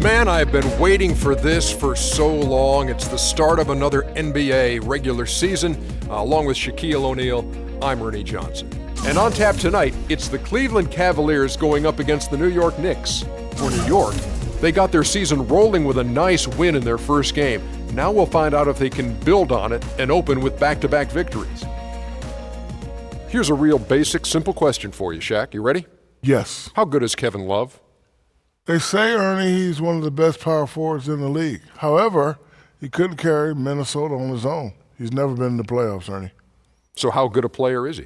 Man, I've been waiting for this for so long. It's the start of another NBA regular season. Along with Shaquille O'Neal, I'm Ernie Johnson. And on tap tonight, it's the Cleveland Cavaliers going up against the New York Knicks. For New York, they got their season rolling with a nice win in their first game. Now we'll find out if they can build on it and open with back-to-back victories. Here's a real basic, simple question for you, Shaq. You ready? Yes. How good is Kevin Love? They say, Ernie, he's one of the best power forwards in the league. However, he couldn't carry Minnesota on his own. He's never been in the playoffs, Ernie. So how good a player is he?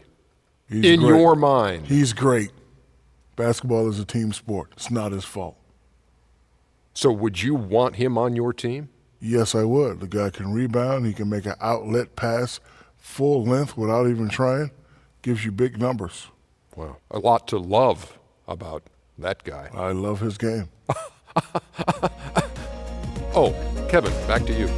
He's in great. Your mind? He's great. Basketball is a team sport. It's not his fault. So would you want him on your team? Yes, I would. The guy can rebound. He can make an outlet pass full length without even trying. Gives you big numbers. Well, a lot to love about that guy. I love his game. Oh, Kevin, back to you.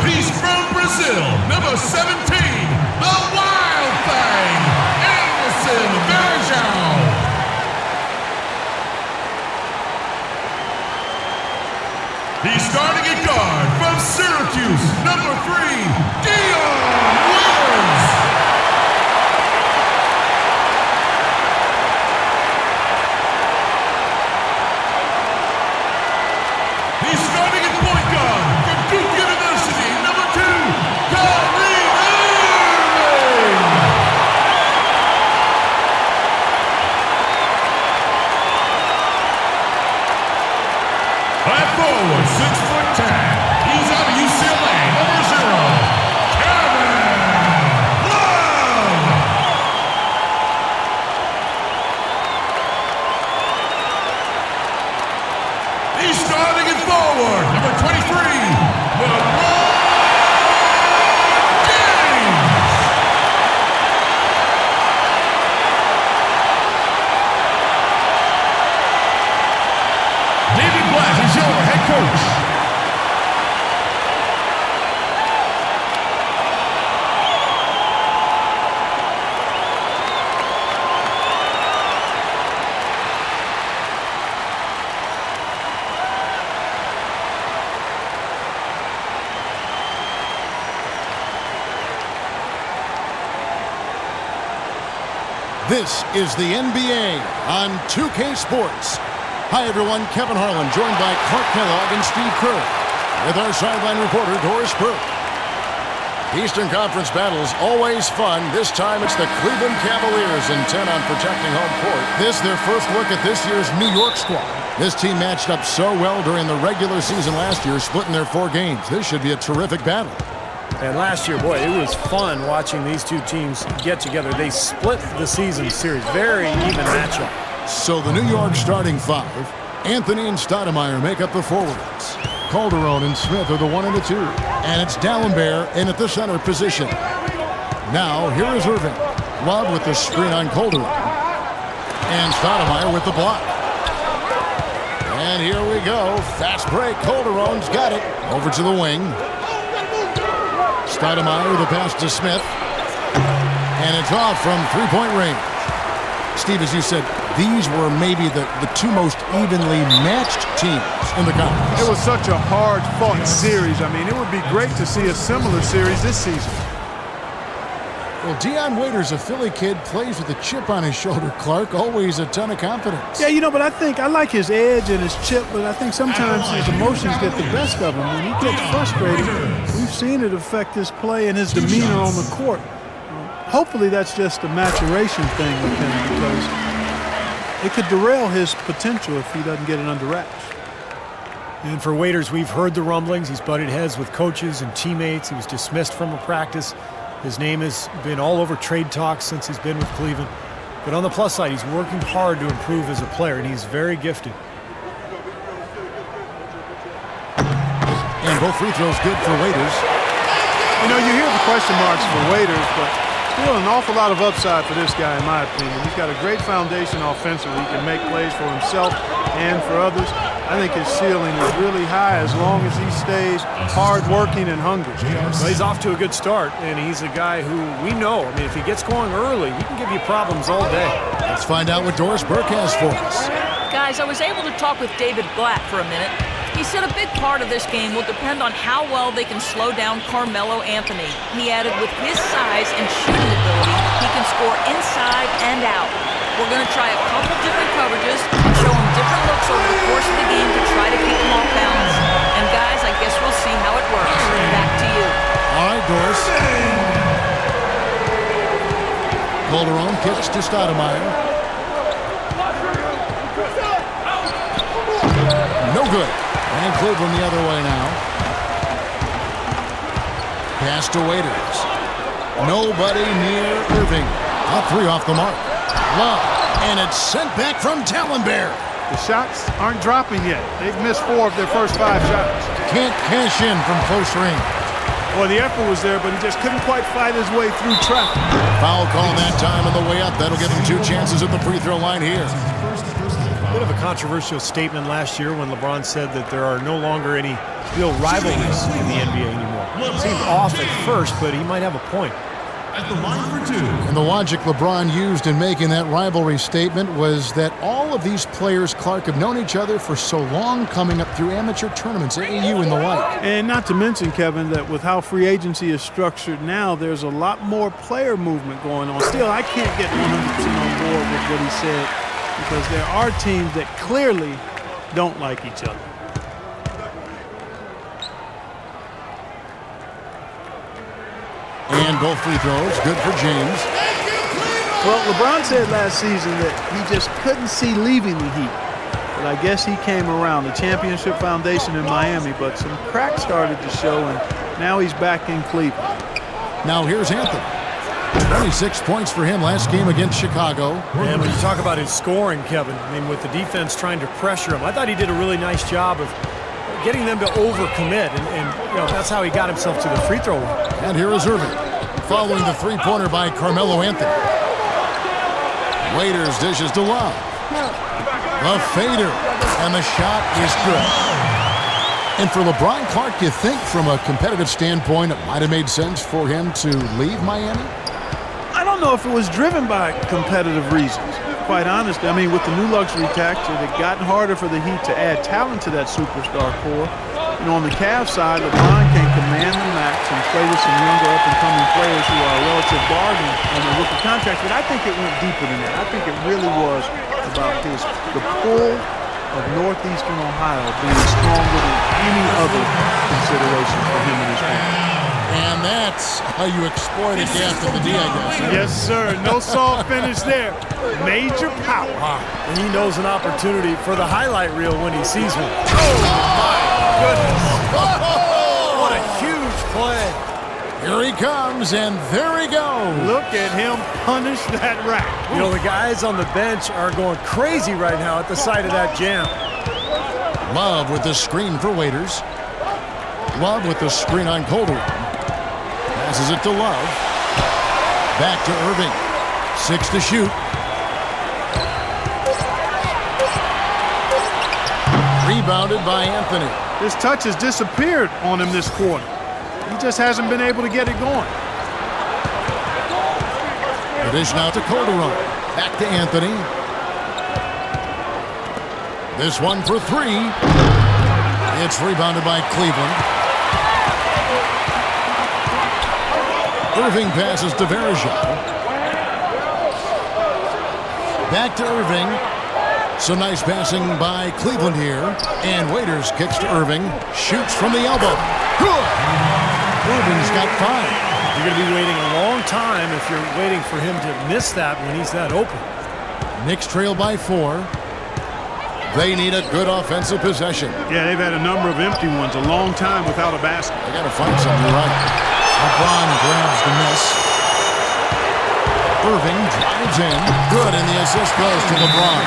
He's from Brazil, number 17, the Wild Thing, Anderson Varejão. He's starting at guard from Syracuse, number 3, Dion Waiters. He's starting at point guard from Duke University, number 2, Kyrie Irving. At forward, 6'10", he's out of UCLA, number 0, Kevin Love. He's starting at forward, number 23, LeBron James. David Blatt is your head coach. This is the NBA on 2K Sports. Hi, everyone. Kevin Harlan, joined by Clark Kellogg and Steve Kerr, with our sideline reporter, Doris Burke. Eastern Conference battles always fun. This time it's the Cleveland Cavaliers intent on protecting home court. This their first look at this year's New York squad. This team matched up so well during the regular season last year, splitting their 4 games. This should be a terrific battle. And last year, boy, it was fun watching these two teams get together. They split the season series. Very even matchup. So the New York starting 5, Anthony and Stoudemire make up the forwards. Calderon and Smith are the 1 and the 2. And it's Dalembert in at the center position. Now, here is Irving. Love with the screen on Calderon. And Stoudemire with the block. And here we go. Fast break. Calderon's got it. Over to the wing. Stoudemire the pass to Smith. And it's off from three-point range. Steve, as you said, these were maybe the 2 most evenly matched teams in the conference. It was such a hard-fought series. I mean, it would be great to see a similar series this season. Well, Dion Waiters, a Philly kid, plays with a chip on his shoulder, Clark. Always a ton of confidence. Yeah, but I like his edge and his chip, but I think sometimes his emotions get the best of him. When he gets frustrated, we've seen it affect his play and his demeanor on the court. Hopefully that's just a maturation thing with him, because it could derail his potential if he doesn't get it under wraps. And for Waiters, we've heard the rumblings. He's butted heads with coaches and teammates. He was dismissed from a practice. His name has been all over trade talks since he's been with Cleveland. But on the plus side, he's working hard to improve as a player, and he's very gifted. And both free throws good for Waiters. You hear the question marks for Waiters, but Still an awful lot of upside for this guy, in my opinion. He's got a great foundation offensively. He can make plays for himself and for others. I think his ceiling is really high as long as he stays hard-working and hungry. Well, he's off to a good start, and he's a guy who we know. I mean, if he gets going early, he can give you problems all day. Let's find out what Doris Burke has for us. Guys, I was able to talk with David Blatt for a minute. He said a big part of this game will depend on how well they can slow down Carmelo Anthony. He added with his size and shooting ability, he can score inside and out. We're going to try a couple different coverages and show him different looks over the course of the game to try to keep him off balance. And guys, I guess we'll see how it works. Back to you. All right, Doris. Calderon kicks to Stoudemire. No good. And Cleveland the other way now. Pass to Waiters. Nobody near Irving. A three off the mark. Love. And it's sent back from Tallenberg. The shots aren't dropping yet. They've missed 4 of their first 5 shots. Can't cash in from close range. Well, the effort was there, but he just couldn't quite fight his way through traffic. Foul call that time on the way up. That'll give him 2 chances at the free throw line here. A bit of a controversial statement last year when LeBron said that there are no longer any real rivalries in the NBA anymore. It seemed off at first, but he might have a point. At the line for 2. And the logic LeBron used in making that rivalry statement was that all of these players, Clark, have known each other for so long, coming up through amateur tournaments, AAU and the like. And not to mention, Kevin, that with how free agency is structured now, there's a lot more player movement going on. Still, I can't get 100% on board with what he said, because there are teams that clearly don't like each other. And both free throws, good for James. Well, LeBron said last season that he just couldn't see leaving the Heat. But I guess he came around. The championship foundation in Miami, but some cracks started to show, and now he's back in Cleveland. Now here's Anthony. 26 points for him last game against Chicago. And when you talk about his scoring, Kevin, I mean, with the defense trying to pressure him, I thought he did a really nice job of getting them to overcommit, and you know, that's how he got himself to the free throw line. And here is Irving, following the three-pointer by Carmelo Anthony. Waiters dishes to Love. The fader, and the shot is good. And for LeBron, Clark, you think from a competitive standpoint it might have made sense for him to leave Miami? I don't know if it was driven by competitive reasons. Quite honestly, I mean, with the new luxury tax, it had gotten harder for the Heat to add talent to that superstar core. You know, on the Cavs side, LeBron can command the max and play with some younger up-and-coming players who are a relative bargain on the rookie contract. But I think it went deeper than that. I think it really was about the pull of Northeastern Ohio being stronger than any other consideration for him and his family. And that's how you exploit a gap in the D, I guess. Yes, sir. No soft finish there. Major power. And he knows an opportunity for the highlight reel when he sees one. Oh, my goodness. What a huge play. Here he comes, and there he goes. Look at him punish that rack. You know, the guys on the bench are going crazy right now at the sight of that jam. Love with the screen for Waiters. Love with the screen on Calderon. Passes it to Love. Back to Irving. 6 to shoot. Rebounded by Anthony. His touch has disappeared on him this quarter. He just hasn't been able to get it going. The dish now to Calderon. Back to Anthony. This one for 3. It's rebounded by Cleveland. Irving passes to Varejao. Back to Irving. Some nice passing by Cleveland here. And Waiters kicks to Irving. Shoots from the elbow. Good! Irving's got 5. You're going to be waiting a long time if you're waiting for him to miss that when he's that open. Knicks trail by 4. They need a good offensive possession. Yeah, they've had a number of empty ones, a long time without a basket. They got to find something right. LeBron grabs the miss. Irving drives in. Good, and the assist goes to LeBron.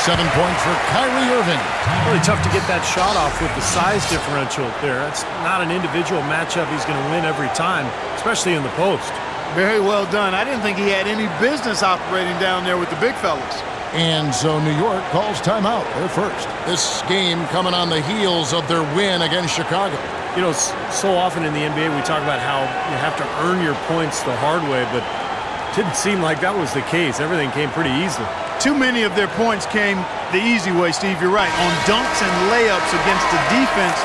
7 points for Kyrie Irving. Really tough to get that shot off with the size differential there. It's not an individual matchup he's going to win every time, especially in the post. Very well done. I didn't think he had any business operating down there with the big fellas. And so New York calls timeout. They're first. This game coming on the heels of their win against Chicago. You know, so often in the NBA we talk about how you have to earn your points the hard way, but it didn't seem like that was the case. Everything came pretty easily. Too many of their points came the easy way, Steve. You're right. On dunks and layups against a defense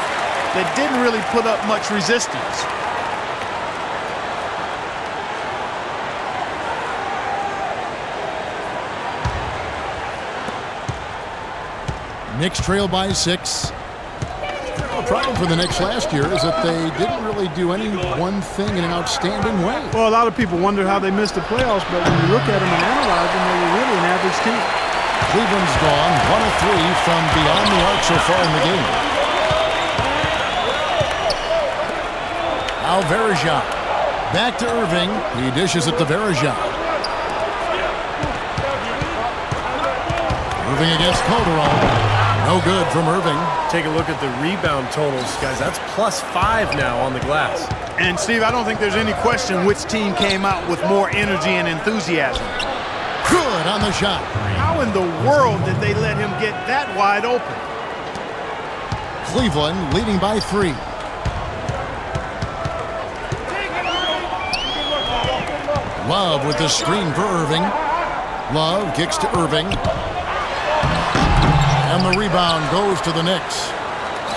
that didn't really put up much resistance. Knicks trail by 6. The problem for the Knicks last year is that they didn't really do any one thing in an outstanding way. Well, a lot of people wonder how they missed the playoffs, but when you look at them and analyze them, they were really an average team. Cleveland's gone 1 of 3 from beyond the arc so far in the game. Now Varejao. Back to Irving. He dishes it to Varejao. Irving against Calderon. No good from Irving. Take a look at the rebound totals, guys. That's +5 now on the glass. And, Steve, I don't think there's any question which team came out with more energy and enthusiasm. Good on the shot. How in the world did they let him get that wide open? Cleveland leading by 3. Love with the screen for Irving. Love kicks to Irving. And the rebound goes to the Knicks.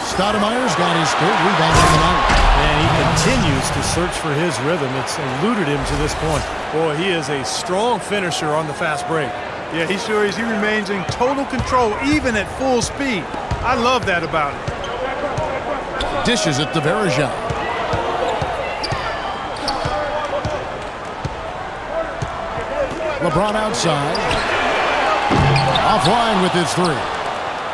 Stoudemire's got his 3rd rebound of the night. And he continues to search for his rhythm. It's eluded him to this point. Boy, he is a strong finisher on the fast break. Yeah, he sure is. He remains in total control, even at full speed. I love that about him. Dishes it to Varejao. LeBron outside. Offline with his 3.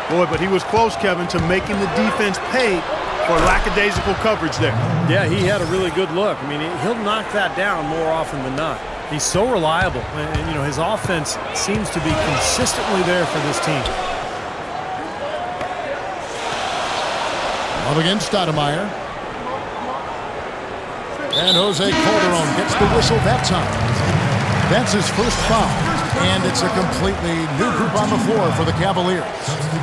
Boy, but he was close, Kevin, to making the defense pay for lackadaisical coverage there. Yeah, he had a really good look. I mean, he'll knock that down more often than not. He's so reliable, and you know, his offense seems to be consistently there for this team. Up against Stoudemire. And Jose Calderon gets the whistle that time. That's his first foul. And it's a completely new group on the floor for the Cavaliers.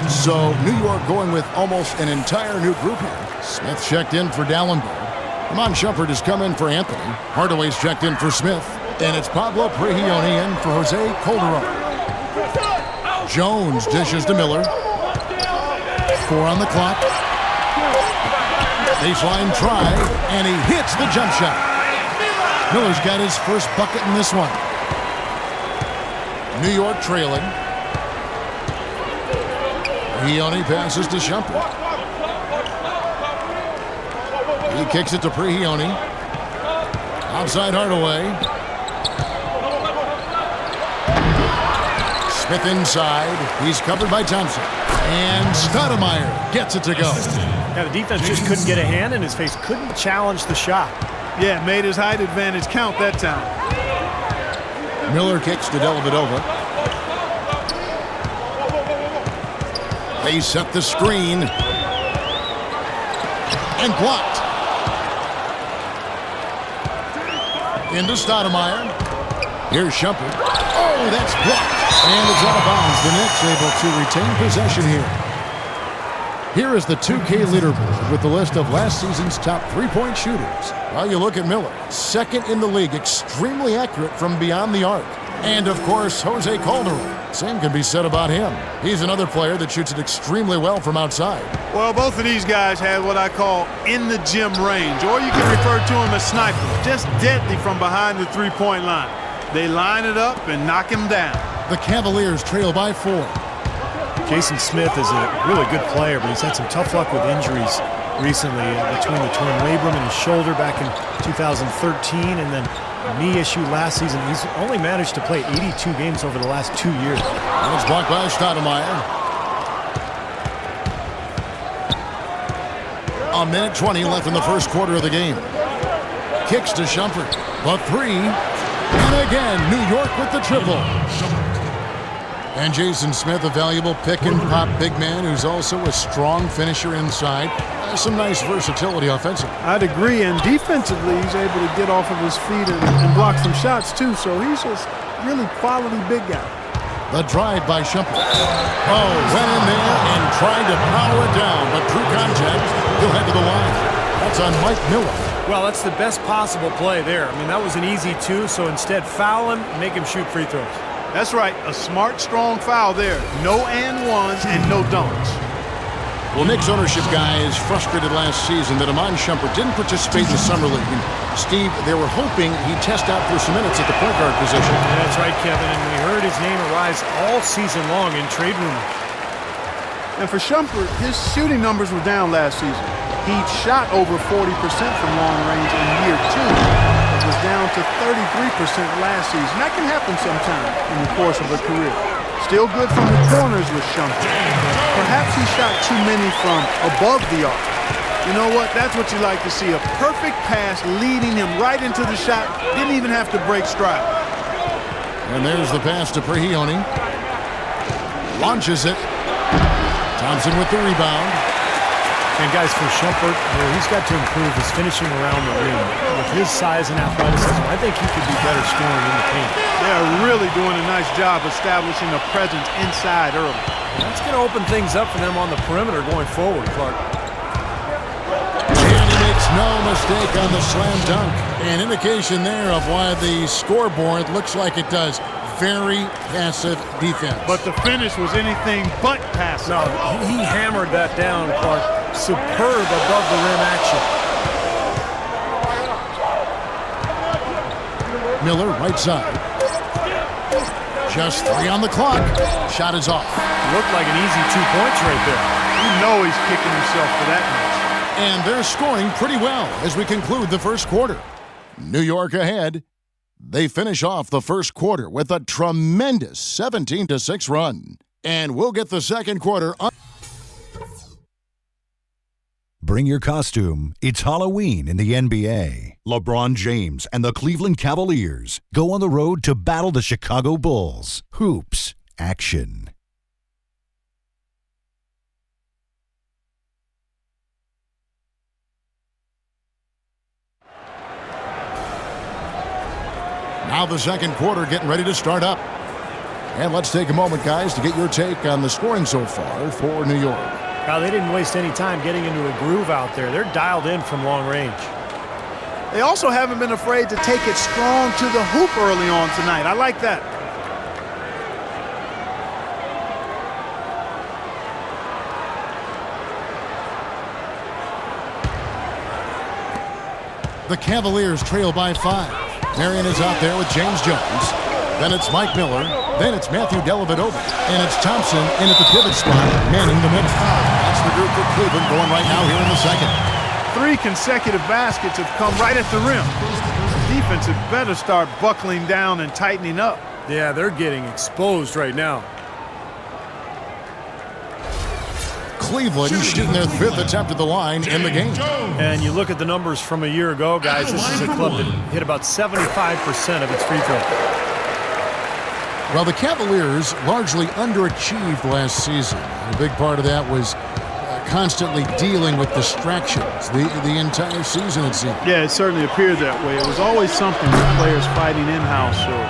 So New York going with almost an entire new group here. Smith checked in for Dallenberg. Iman Shumpert has come in for Anthony. Hardaway's checked in for Smith. And it's Pablo Prigioni in for Jose Calderon. Jones dishes to Miller. 4 on the clock. Baseline try, and he hits the jump shot. Miller's got his first bucket in this one. New York trailing. Prigioni passes to Shumpert. He kicks it to Prigioni. Outside Hardaway. Smith inside. He's covered by Thompson. And Stoudemire gets it to go. Yeah, the defense just couldn't get a hand in his face. Couldn't challenge the shot. Yeah, made his height advantage count that time. Miller kicks to Dellavedova. They set the screen. And blocked. Into Stoudemire. Here's Shumpert. Oh, that's blocked. And it's out of bounds. The Knicks able to retain possession here. Here is the 2K leaderboard with the list of last season's top three-point shooters. Well, you look at Miller, second in the league, extremely accurate from beyond the arc. And, of course, Jose Calderon. Same can be said about him. He's another player that shoots it extremely well from outside. Well, both of these guys had what I call in-the-gym range, or you can refer to them as snipers, just deadly from behind the three-point line. They line it up and knock him down. The Cavaliers trail by 4. Jason Smith is a really good player, but he's had some tough luck with injuries recently between the torn labrum in his shoulder back in 2013 and then a knee issue last season. He's only managed to play 82 games over the last 2 years. And it's blocked by Stoudemire. A minute 20 left in the first quarter of the game. Kicks to Shumpert. The 3. And again, New York with the triple. And Jason Smith, a valuable pick-and-pop big man who's also a strong finisher inside. Some nice versatility offensively. I'd agree, and defensively, he's able to get off of his feet and block some shots, too. So he's just really quality big guy. The drive by Shumpert. Oh, went in there and tried to power it down, but true contact, he'll head to the line. That's on Mike Miller. Well, that's the best possible play there. I mean, that was an easy two, so instead foul him, make him shoot free throws. That's right, a smart, strong foul there. No and ones and no dunks. Well, Knicks ownership guys frustrated last season that Iman Shumpert didn't participate in the Summer League. And Steve, they were hoping he'd test out for some minutes at the point guard position. Yeah, that's right, Kevin, and we heard his name arise all season long in trade rumors. And for Shumpert, his shooting numbers were down last season. He shot over 40% from long range in year 2. It was down to 33% last season. That can happen sometime in the course of a career. Still good from the corners with Shumpert. Perhaps he shot too many from above the arc. You know what? That's what you like to see. A perfect pass leading him right into the shot. Didn't even have to break stride. And there's the pass to Prehioni. Launches it. Thompson with the rebound. And guys, for Shumpert, he's got to improve his finishing around the rim. With his size and athleticism, I think he could be better scoring in the paint. They're really doing a nice job establishing a presence inside early. That's going to open things up for them on the perimeter going forward, Clark. And he makes no mistake on the slam dunk. An indication there of why the scoreboard looks like it does. Very passive defense. But the finish was anything but passive. No, he hammered that down, Clark. Superb above the rim action. Miller, right side. Just 3 on the clock. Shot is off. Looked like an easy 2 points right there. You know he's kicking himself for that much. And they're scoring pretty well as we conclude the first quarter. New York ahead. They finish off the first quarter with a tremendous 17-6 run. And we'll get the second quarter. Bring your costume. It's Halloween in the NBA. LeBron James and the Cleveland Cavaliers go on the road to battle the Chicago Bulls. Hoops. Action. Now the second quarter getting ready to start up. And let's take a moment, guys, to get your take on the scoring so far for New York. Now, they didn't waste any time getting into a groove out there. They're dialed in from long range. They also haven't been afraid to take it strong to the hoop early on tonight. I like that. The Cavaliers trail by 5. Marion is out there with James Jones. Then it's Mike Miller. Then it's Matthew Dellavedova. And it's Thompson in at the pivot spot, manning the middle. That's the group for Cleveland going right now here in the second. 3 consecutive baskets have come right at the rim. The defense had better start buckling down and tightening up. Yeah, they're getting exposed right now. Cleveland shooting their 5th attempt at the line in the game. And you look at the numbers from a year ago, guys, this is a club that hit about 75% of its free throw. Well, the Cavaliers largely underachieved last season. A big part of that was constantly dealing with distractions the entire season, it seemed. Yeah, it certainly appeared that way. It was always something with players fighting in-house or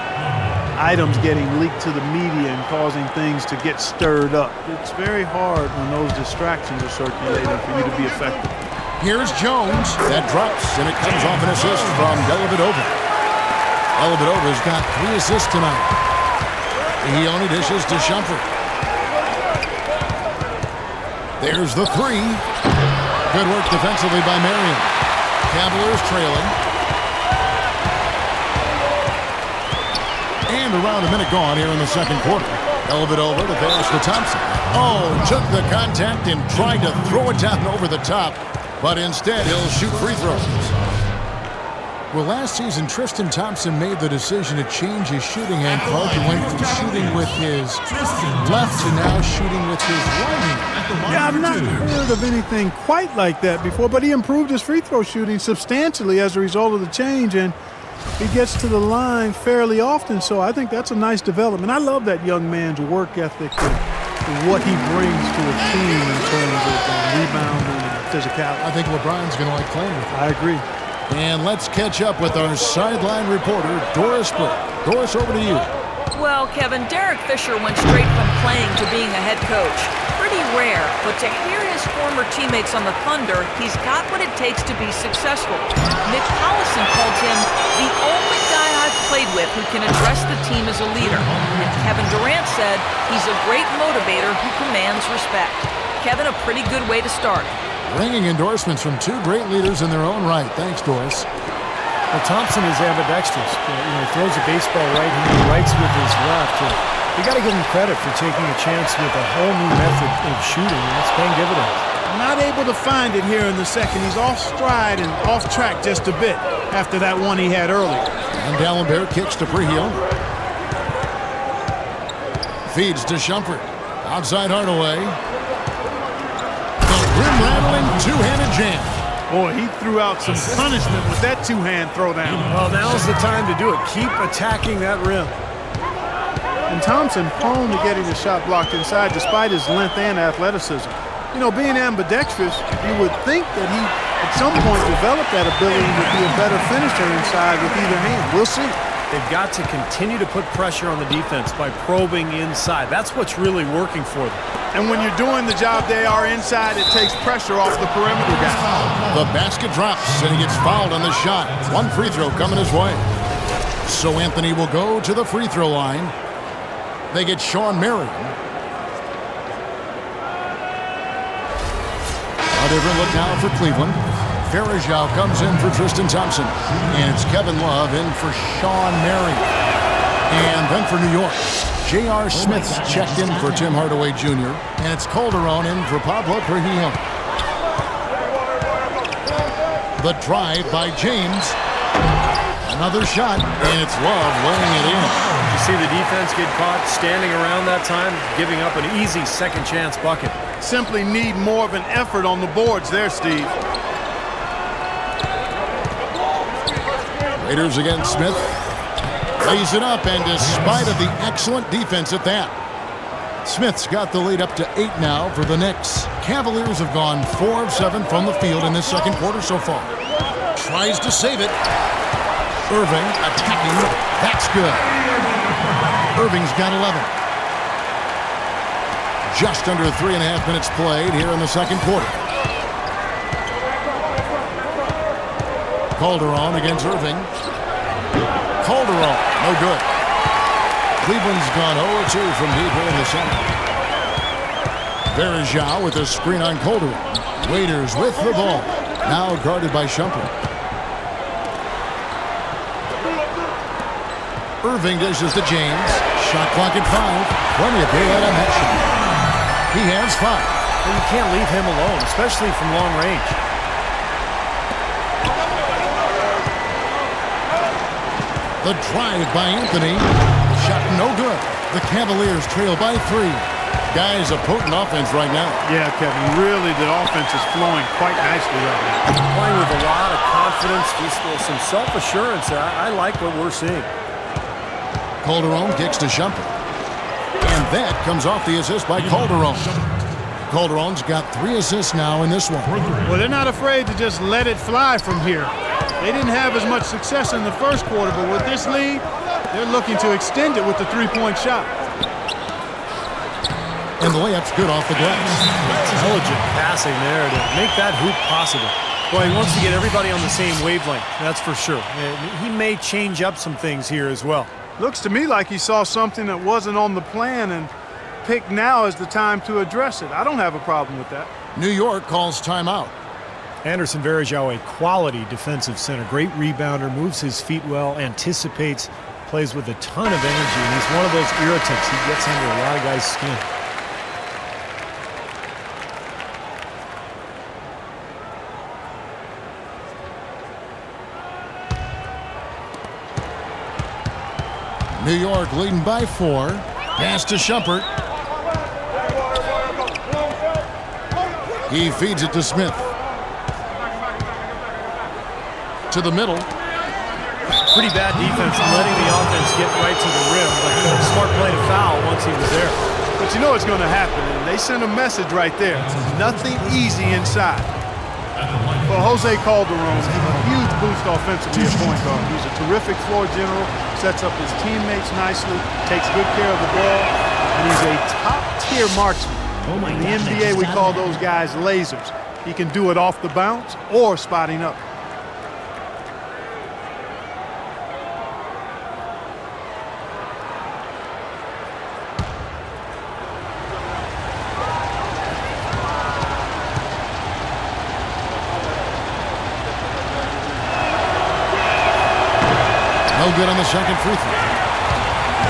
items getting leaked to the media and causing things to get stirred up. It's very hard when those distractions are circulating for you to be effective. Here's Jones. That drops, and it comes off an assist from Dellavedova. Dellavedova's got 3 assists tonight. He only dishes to Shumpert. There's the 3. Good work defensively by Marion. Cavaliers trailing. And around a minute gone here in the second quarter. Dellavedova to pass to Thompson. Oh, took the contact and tried to throw it down over the top. But instead, he'll shoot free throws. Well, last season, Tristan Thompson made the decision to change his shooting hand. Clark went from shooting with his left to now shooting with his right hand. Yeah, I've not heard of anything quite like that before, but he improved his free throw shooting substantially as a result of the change, and He gets to the line fairly often, so I think that's a nice development. I love that young man's work ethic and what he brings to a team in terms of rebounding and physicality. I think LeBron's going to like playing with him. I agree. And let's catch up with our sideline reporter, Doris Burke. Doris, over to you. Well, Kevin, Derek Fisher went straight from playing to being a head coach. Pretty rare, but to hear his former teammates on the Thunder, he's got what it takes to be successful. Nick Collison called him the only guy I've played with who can address the team as a leader. And Kevin Durant said he's a great motivator who commands respect. Kevin, a pretty good way to start. Ringing endorsements from two great leaders in their own right. Thanks, Doris. Well, Thompson is ambidextrous. He throws a baseball right-handed, writes with his left. And you got to give him credit for taking a chance with a whole new method of shooting, and it's paying dividends. Not able to find it here in the second. He's off stride and off track just a bit after that one he had earlier. And D'Alembert kicks to Preheel. Feeds to Shumpert. Outside Hardaway. The rim-rattling two-handed jam. Boy, he threw out some punishment with that two-hand throwdown. Well, now's the time to do it. Keep attacking that rim. And Thompson prone to getting the shot blocked inside despite his length and athleticism. You know, being ambidextrous, you would think that he, at some point, developed that ability to be a better finisher inside with either hand. We'll see. They've got to continue to put pressure on the defense by probing inside. That's what's really working for them. And when you're doing the job they are inside, it takes pressure off the perimeter guy. The basket drops, and he gets fouled on the shot. One free throw coming his way. So Anthony will go to the free throw line. They get Sean Marion. A different look now for Cleveland. Varejao comes in for Tristan Thompson. And it's Kevin Love in for Sean Marion. And then for New York, J.R. Smith's checked in for Tim Hardaway Jr. And it's Calderon in for Pablo Preheel. The drive by James. Another shot, and it's Love laying it in. You see the defense get caught standing around that time, giving up an easy second chance bucket. Simply need more of an effort on the boards there, Steve. Raiders against Smith. Lays it up, and despite of the excellent defense at that, Smith's got the lead up to 8 now for the Knicks. Cavaliers have gone 4 of 7 from the field in this second quarter so far. Tries to save it. Irving attacking. That's good. Irving's got 11. Just under 3.5 minutes played here in the second quarter. Calderon against Irving. Calderon, no good. Cleveland's gone 0-2 from deep here in the center. Varejao with a screen on Calderon. Waiters with the ball. Now guarded by Shumpert. Irving dishes to James. Shot clock at 5. Plenty of daylight on that shot. He has 5. Well, you can't leave him alone, especially from long range. The drive by Anthony. Shot no good. The Cavaliers trail by 3. Guys, a potent offense right now. Yeah, Kevin, really the offense is flowing quite nicely right now. Playing with a lot of confidence, just some self-assurance. I like what we're seeing. Calderon kicks to Shumpert. And that comes off the assist by Calderon. Calderon's got 3 assists now in this one. Well, they're not afraid to just let it fly from here. They didn't have as much success in the first quarter, but with this lead, they're looking to extend it with the 3-point shot. And the layup's good off the glass. Intelligent passing there to make that hoop possible. Boy, he wants to get everybody on the same wavelength, that's for sure. He may change up some things here as well. Looks to me like he saw something that wasn't on the plan and picked now as the time to address it. I don't have a problem with that. New York calls timeout. Anderson Varejao, a quality defensive center. Great rebounder, moves his feet well, anticipates, plays with a ton of energy, and he's one of those irritants. He gets under a lot of guys' skin. New York leading by 4. Pass to Shumpert. He feeds it to Smith. To the middle. pretty bad defense letting the offense get right to the rim, but smart play to foul once he was there. But you know what's going to happen, and they send a message right there. Nothing easy inside. For Jose Calderon, a huge boost offensively at point guard. He's a terrific floor general, sets up his teammates nicely, takes good care of the ball, and he's a top-tier marksman. In the NBA, we call those guys lasers. He can do it off the bounce or spotting up. No good on the second free throw.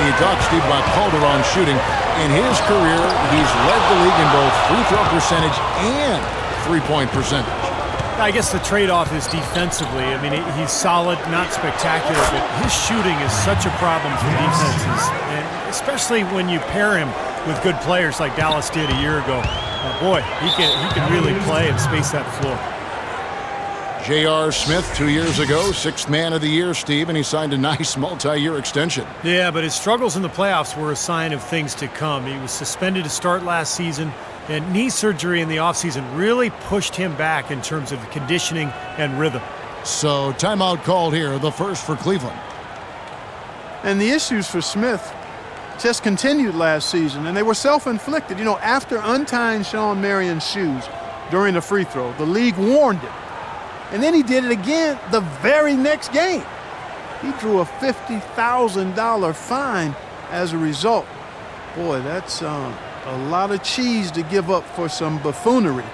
He talked, Steve, about Calderon shooting. In his career, he's led the league in both free throw percentage and three-point percentage. I guess the trade-off is defensively. I mean, he's solid, not spectacular, but his shooting is such a problem for defenses, and especially when you pair him with good players like Dallas did a year ago. Boy, he can really play and space that floor. J.R. Smith 2 years ago, sixth man of the year, Steve, and he signed a nice multi-year extension. Yeah, but his struggles in the playoffs were a sign of things to come. He was suspended to start last season, and knee surgery in the offseason really pushed him back in terms of conditioning and rhythm. So timeout called here, the first for Cleveland. And the issues for Smith just continued last season, and they were self-inflicted. You know, after untying Sean Marion's shoes during the free throw, the league warned him. And then he did it again the very next game. He drew a $50,000 fine as a result. Boy, that's a lot of cheese to give up for some buffoonery.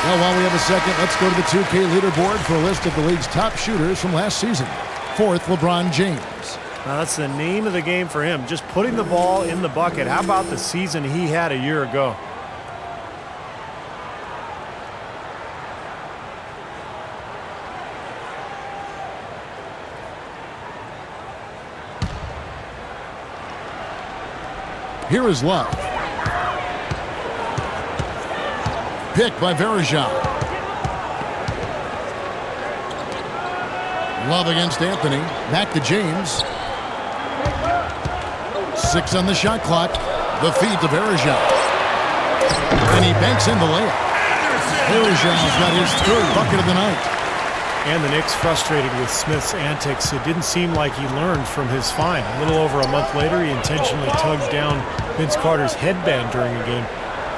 Well, while we have a second, let's go to the 2K leaderboard for a list of the league's top shooters from last season. Fourth, LeBron James. Now, that's the name of the game for him, just putting the ball in the bucket. How about the season he had a year ago? Here is Love. Picked by Varejao. Love against Anthony. Back to James. 6 on the shot clock. The feed to Varejao. And he banks in the layup. Varejao's got his third bucket of the night. And the Knicks frustrated with Smith's antics. It didn't seem like he learned from his fine. A little over a month later, he intentionally tugged down Vince Carter's headband during a game.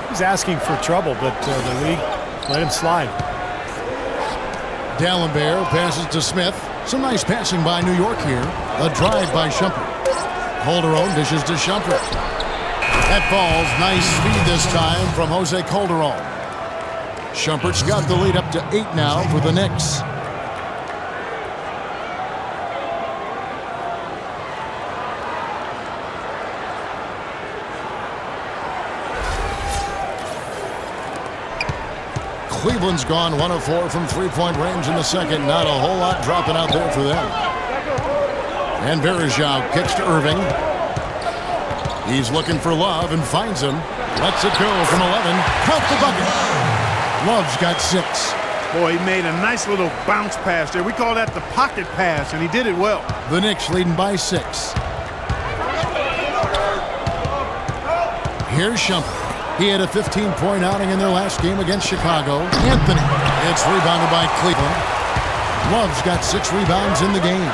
He was asking for trouble, but the league let him slide. D'Alembert passes to Smith. Some nice passing by New York here. A drive by Shumpert. Calderon dishes to Shumpert. That falls. Nice feed this time from Jose Calderon. Shumpert's got the lead up to 8 now for the Knicks. Cleveland's gone 1 of 4 from three-point range in the second. Not a whole lot dropping out there for them. And Varejao kicks to Irving. He's looking for Love and finds him. Lets it go from 11. Count the bucket. Love's got 6. Boy, he made a nice little bounce pass there. We call that the pocket pass, and he did it well. The Knicks leading by 6. Here's Shumpert. He had a 15-point outing in their last game against Chicago. Anthony. It's rebounded by Cleveland. Love's got 6 rebounds in the game.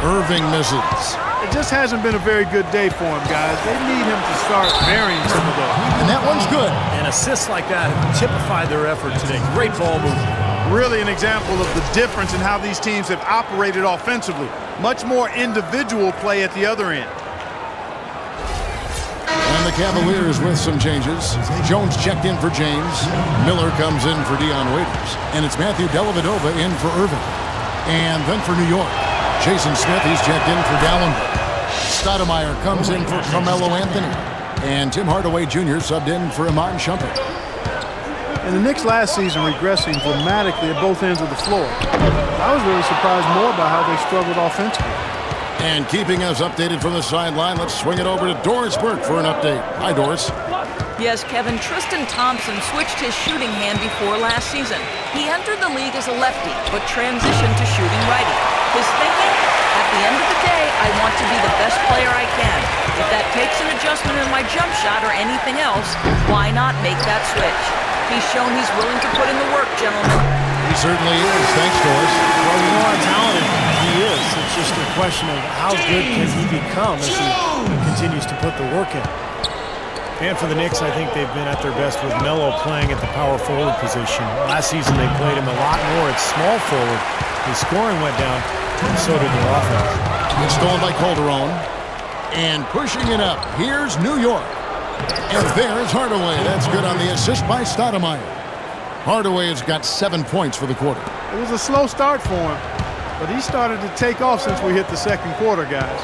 Irving misses. It just hasn't been a very good day for him, guys. They need him to start varying some of those. And that one's good. And assists like that have typified their effort today. Great ball movement. Really an example of the difference in how these teams have operated offensively. Much more individual play at the other end. And the Cavaliers with some changes. Jones checked in for James. Miller comes in for Dion Waiters. And it's Matthew Dellavedova in for Irving. And then for New York, Jason Smith, he's checked in for D'Alembert. Stoudemire comes in for Carmelo Anthony. And Tim Hardaway Jr. subbed in for Iman Shumpert. And the Knicks last season regressing dramatically at both ends of the floor. I was really surprised more by how they struggled offensively. And keeping us updated from the sideline, let's swing it over to Doris Burke for an update. Hi, Doris. Yes, Kevin, Tristan Thompson switched his shooting hand before last season. He entered the league as a lefty, but transitioned to shooting righty. His thinking? At the end of the day, I want to be the best player I can. If that takes an adjustment in my jump shot or anything else, why not make that switch? He's shown he's willing to put in the work, gentlemen. He certainly is. Thanks, Doris. Well, you know how talented he is. It's just a question of how good can he become as he continues to put the work in. And for the Knicks, I think they've been at their best with Melo playing at the power forward position. Last season, they played him a lot more at small forward. His scoring went down, and so did their offense. It's stolen by Calderon. And pushing it up, here's New York. And there's Hardaway. That's good on the assist by Stoudemire. Hardaway has got 7 points for the quarter. It was a slow start for him, but he started to take off since we hit the second quarter, guys.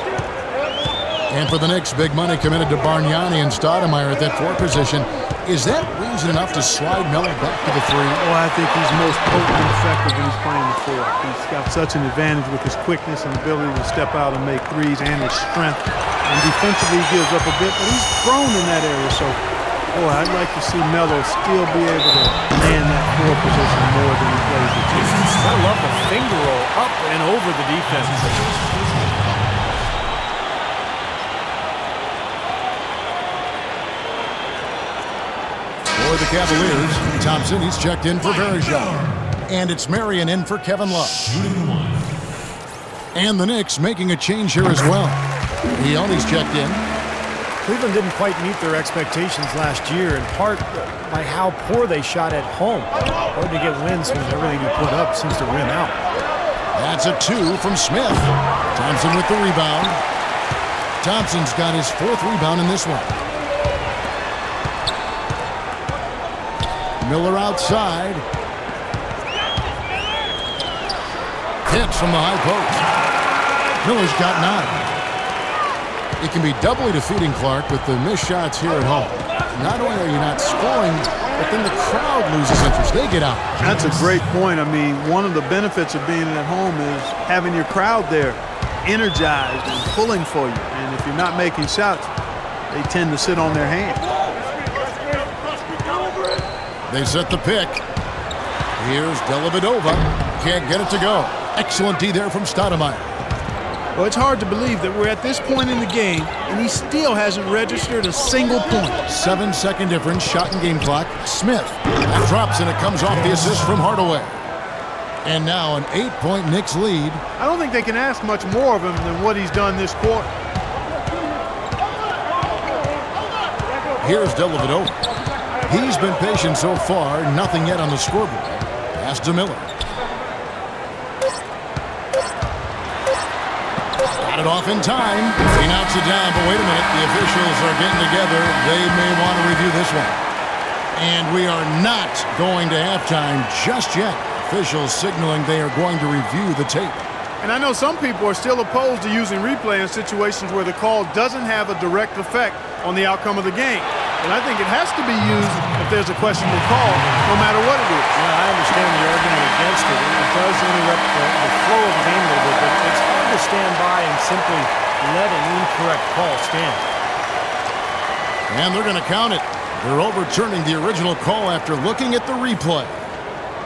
And for the Knicks, big money committed to Bargnani and Stoudemire at that 4 position. Is that reason enough to slide Melo back to the 3? Well, I think he's most potent and effective when he's playing the 4. He's got such an advantage with his quickness and ability to step out and make threes and his strength. And defensively, he gives up a bit, but he's prone in that area. So, boy, I'd like to see Melo still be able to man that 4 position more than he plays the 2. I love the finger roll up and over the defense. For the Cavaliers, Thompson, he's checked in for Varejao. And it's Marion in for Kevin Love. And the Knicks making a change here as well. He's checked in. Cleveland didn't quite meet their expectations last year, in part by how poor they shot at home. Hard to get wins when everything you put up seems to rim out. That's a 2 from Smith. Thompson with the rebound. Thompson's got his 4th rebound in this one. Miller outside. Hits from the high post. Miller's got 9. It can be doubly defeating, Clark, with the missed shots here at home. Not only are you not scoring, but then the crowd loses interest. They get out. That's a great point. I mean, one of the benefits of being at home is having your crowd there energized and pulling for you. And if you're not making shots, they tend to sit on their hands. They set the pick. Here's Dellavedova. Can't get it to go. Excellent D there from Stoudemire. Well, it's hard to believe that we're at this point in the game, and he still hasn't registered a single point. 7-second difference, shot and game clock. Smith. That drops, and it comes off the assist from Hardaway. And now an 8-point Knicks lead. I don't think they can ask much more of him than what he's done this quarter. Here's Dellavedova. He's been patient so far, nothing yet on the scoreboard. Pass to Miller. Got it off in time. He knocks it down, but wait a minute. The officials are getting together. They may want to review this one. And we are not going to halftime just yet. Officials signaling they are going to review the tape. And I know some people are still opposed to using replay in situations where the call doesn't have a direct effect on the outcome of the game. But I think it has to be used if there's a questionable call, no matter what it is. Yeah, I understand the argument against it. It does interrupt the flow of the game a little bit, but it's hard to stand by and simply let an incorrect call stand. And they're going to count it. They're overturning the original call after looking at the replay.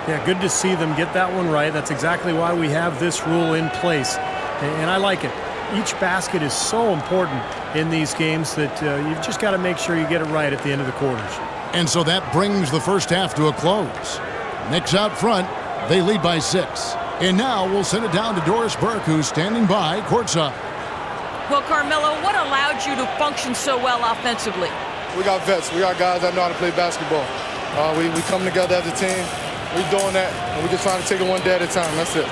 Yeah, good to see them get that one right. That's exactly why we have this rule in place, and I like it. Each basket is so important in these games that you've just got to make sure you get it right at the end of the quarters. And so that brings the first half to a close. Knicks out front. They lead by 6. And now we'll send it down to Doris Burke, who's standing by courtside. Well, Carmelo, what allowed you to function so well offensively? We got vets. We got guys that know how to play basketball. We come together as a team. We're doing that, and we're just trying to take it one day at a time. That's it.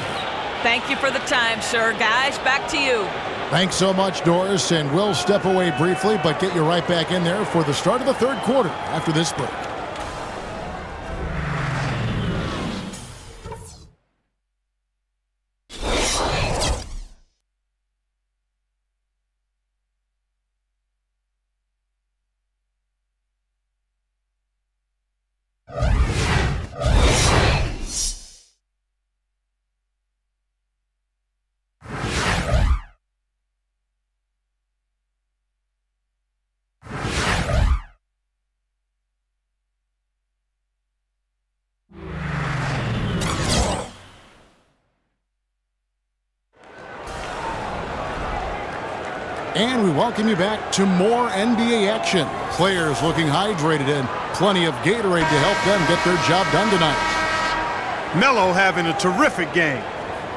Thank you for the time, sir. Guys, back to you. Thanks so much, Doris, and we'll step away briefly, but get you right back in there for the start of the third quarter after this break. And we welcome you back to more NBA action. Players looking hydrated and plenty of Gatorade to help them get their job done tonight. Melo having a terrific game.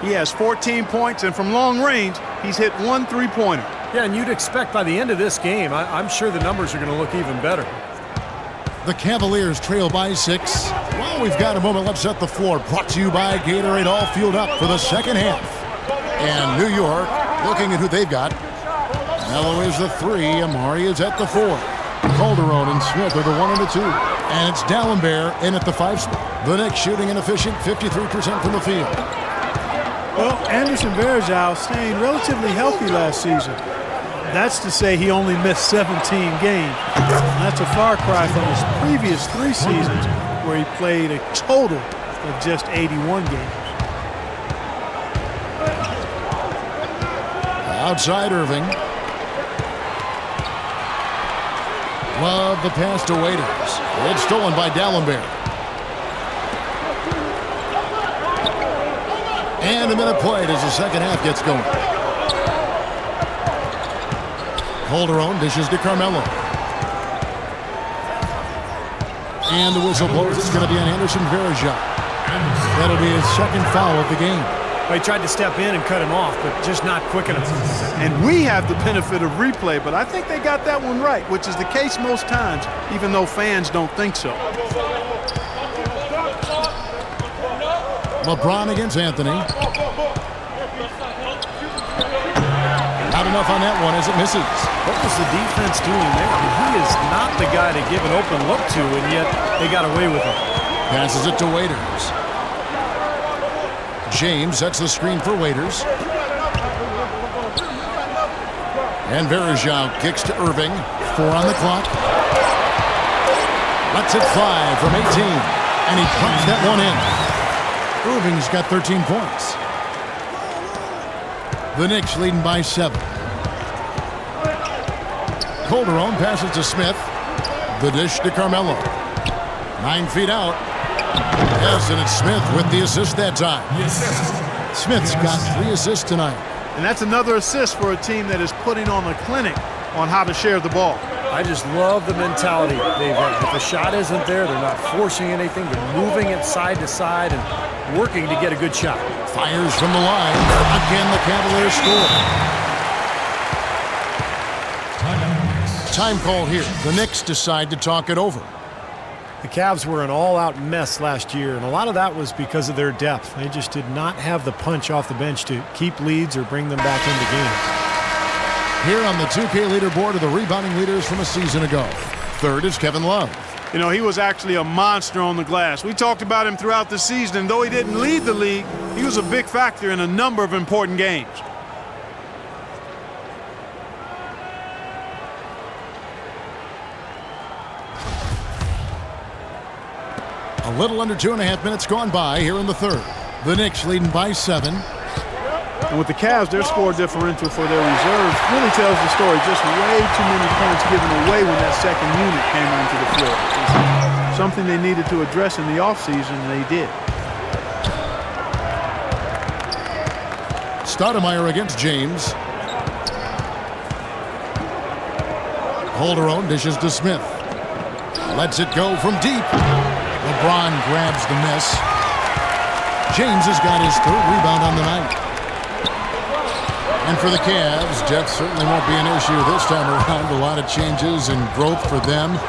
He has 14 points, and from long range, he's hit 1 3-pointer. Yeah, and you'd expect by the end of this game, I'm sure the numbers are going to look even better. The Cavaliers trail by 6. Well, we've got a moment. Let's set the floor. Brought to you by Gatorade, all fueled up for the second half. And New York looking at who they've got. Melo is the 3. Amari is at the 4. Calderon and Smith are the 1 and the 2. And it's Dalembert in at the 5 spot. The Knicks shooting an efficient 53% from the field. Well, Anderson Varejao staying relatively healthy last season. That's to say he only missed 17 games. And that's a far cry from his previous 3 seasons where he played a total of just 81 games. Outside Irving. Love the pass to Waiters. It's stolen by Dalembert. And a minute played as the second half gets going. Calderon dishes to Carmelo. And the whistle blows. It's going to be on Anderson Varejao. That'll be his second foul of the game. Well, he tried to step in and cut him off, but just not quick enough. And we have the benefit of replay, but I think they got that one right, which is the case most times, even though fans don't think so. LeBron against Anthony. Not enough on that one as it misses. What was the defense doing there? I mean, he is not the guy to give an open look to, and yet they got away with it. Passes it to Waiters. James sets the screen for Waiters. And Varejao kicks to Irving. 4 on the clock. Lets it fly from 18. And he punts that one in. Irving's got 13 points. The Knicks leading by 7. Calderon passes to Smith. The dish to Carmelo. 9 feet out. Yes, and it's Smith with the assist that time. Smith's got 3 assists tonight. And that's another assist for a team that is putting on a clinic on how to share the ball. I just love the mentality they've had. If the shot isn't there, they're not forcing anything. They're moving it side to side and working to get a good shot. Fires from the line. Again, the Cavaliers score. Time call here. The Knicks decide to talk it over. The Cavs were an all-out mess last year, and a lot of that was because of their depth. They just did not have the punch off the bench to keep leads or bring them back into games. Here on the 2K leaderboard are the rebounding leaders from a season ago. Third is Kevin Love. You know, he was actually a monster on the glass. We talked about him throughout the season, and though he didn't lead the league, he was a big factor in a number of important games. A little under 2.5 minutes gone by here in the third. The Knicks leading by 7. And with the Cavs, their score differential for their reserves really tells the story. Just way too many points given away when that second unit came onto the floor. It's something they needed to address in the offseason, and they did. Stoudemire against James. Calderon dishes to Smith. Lets it go from deep. LeBron grabs the miss. James has got his 3rd rebound on the night. And for the Cavs, depth certainly won't be an issue this time around. A lot of changes and growth for them,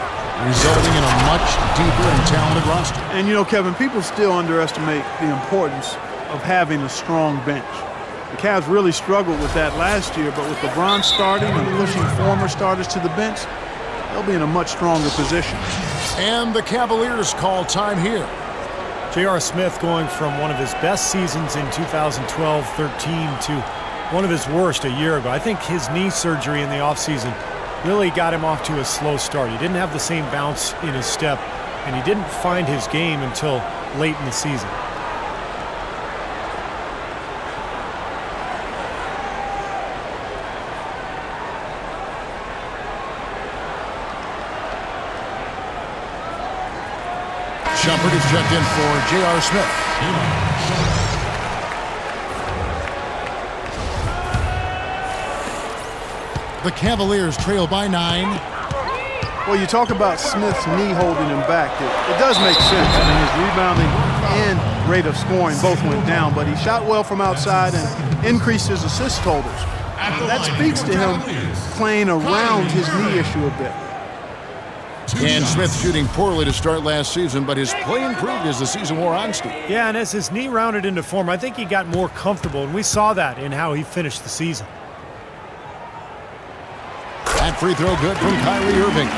resulting in a much deeper and talented roster. And you know, Kevin, people still underestimate the importance of having a strong bench. The Cavs really struggled with that last year, but with LeBron starting and pushing former starters to the bench, they'll be in a much stronger position. And the Cavaliers call time here. J.R. Smith going from one of his best seasons in 2012-13 to one of his worst a year ago. I think his knee surgery in the offseason really got him off to a slow start. He didn't have the same bounce in his step, and he didn't find his game until late in the season. Shumpert is checked in for J.R. Smith. The Cavaliers trail by 9. Well, you talk about Smith's knee holding him back. It does make sense. I mean, his rebounding and rate of scoring both went down, but he shot well from outside and increased his assist totals. That speaks to him playing around his knee issue a bit. And Smith shooting poorly to start last season, but his play improved as the season wore on, Steve. Yeah, and as his knee rounded into form, I think he got more comfortable, and we saw that in how he finished the season. That free throw good from Kyrie Irving.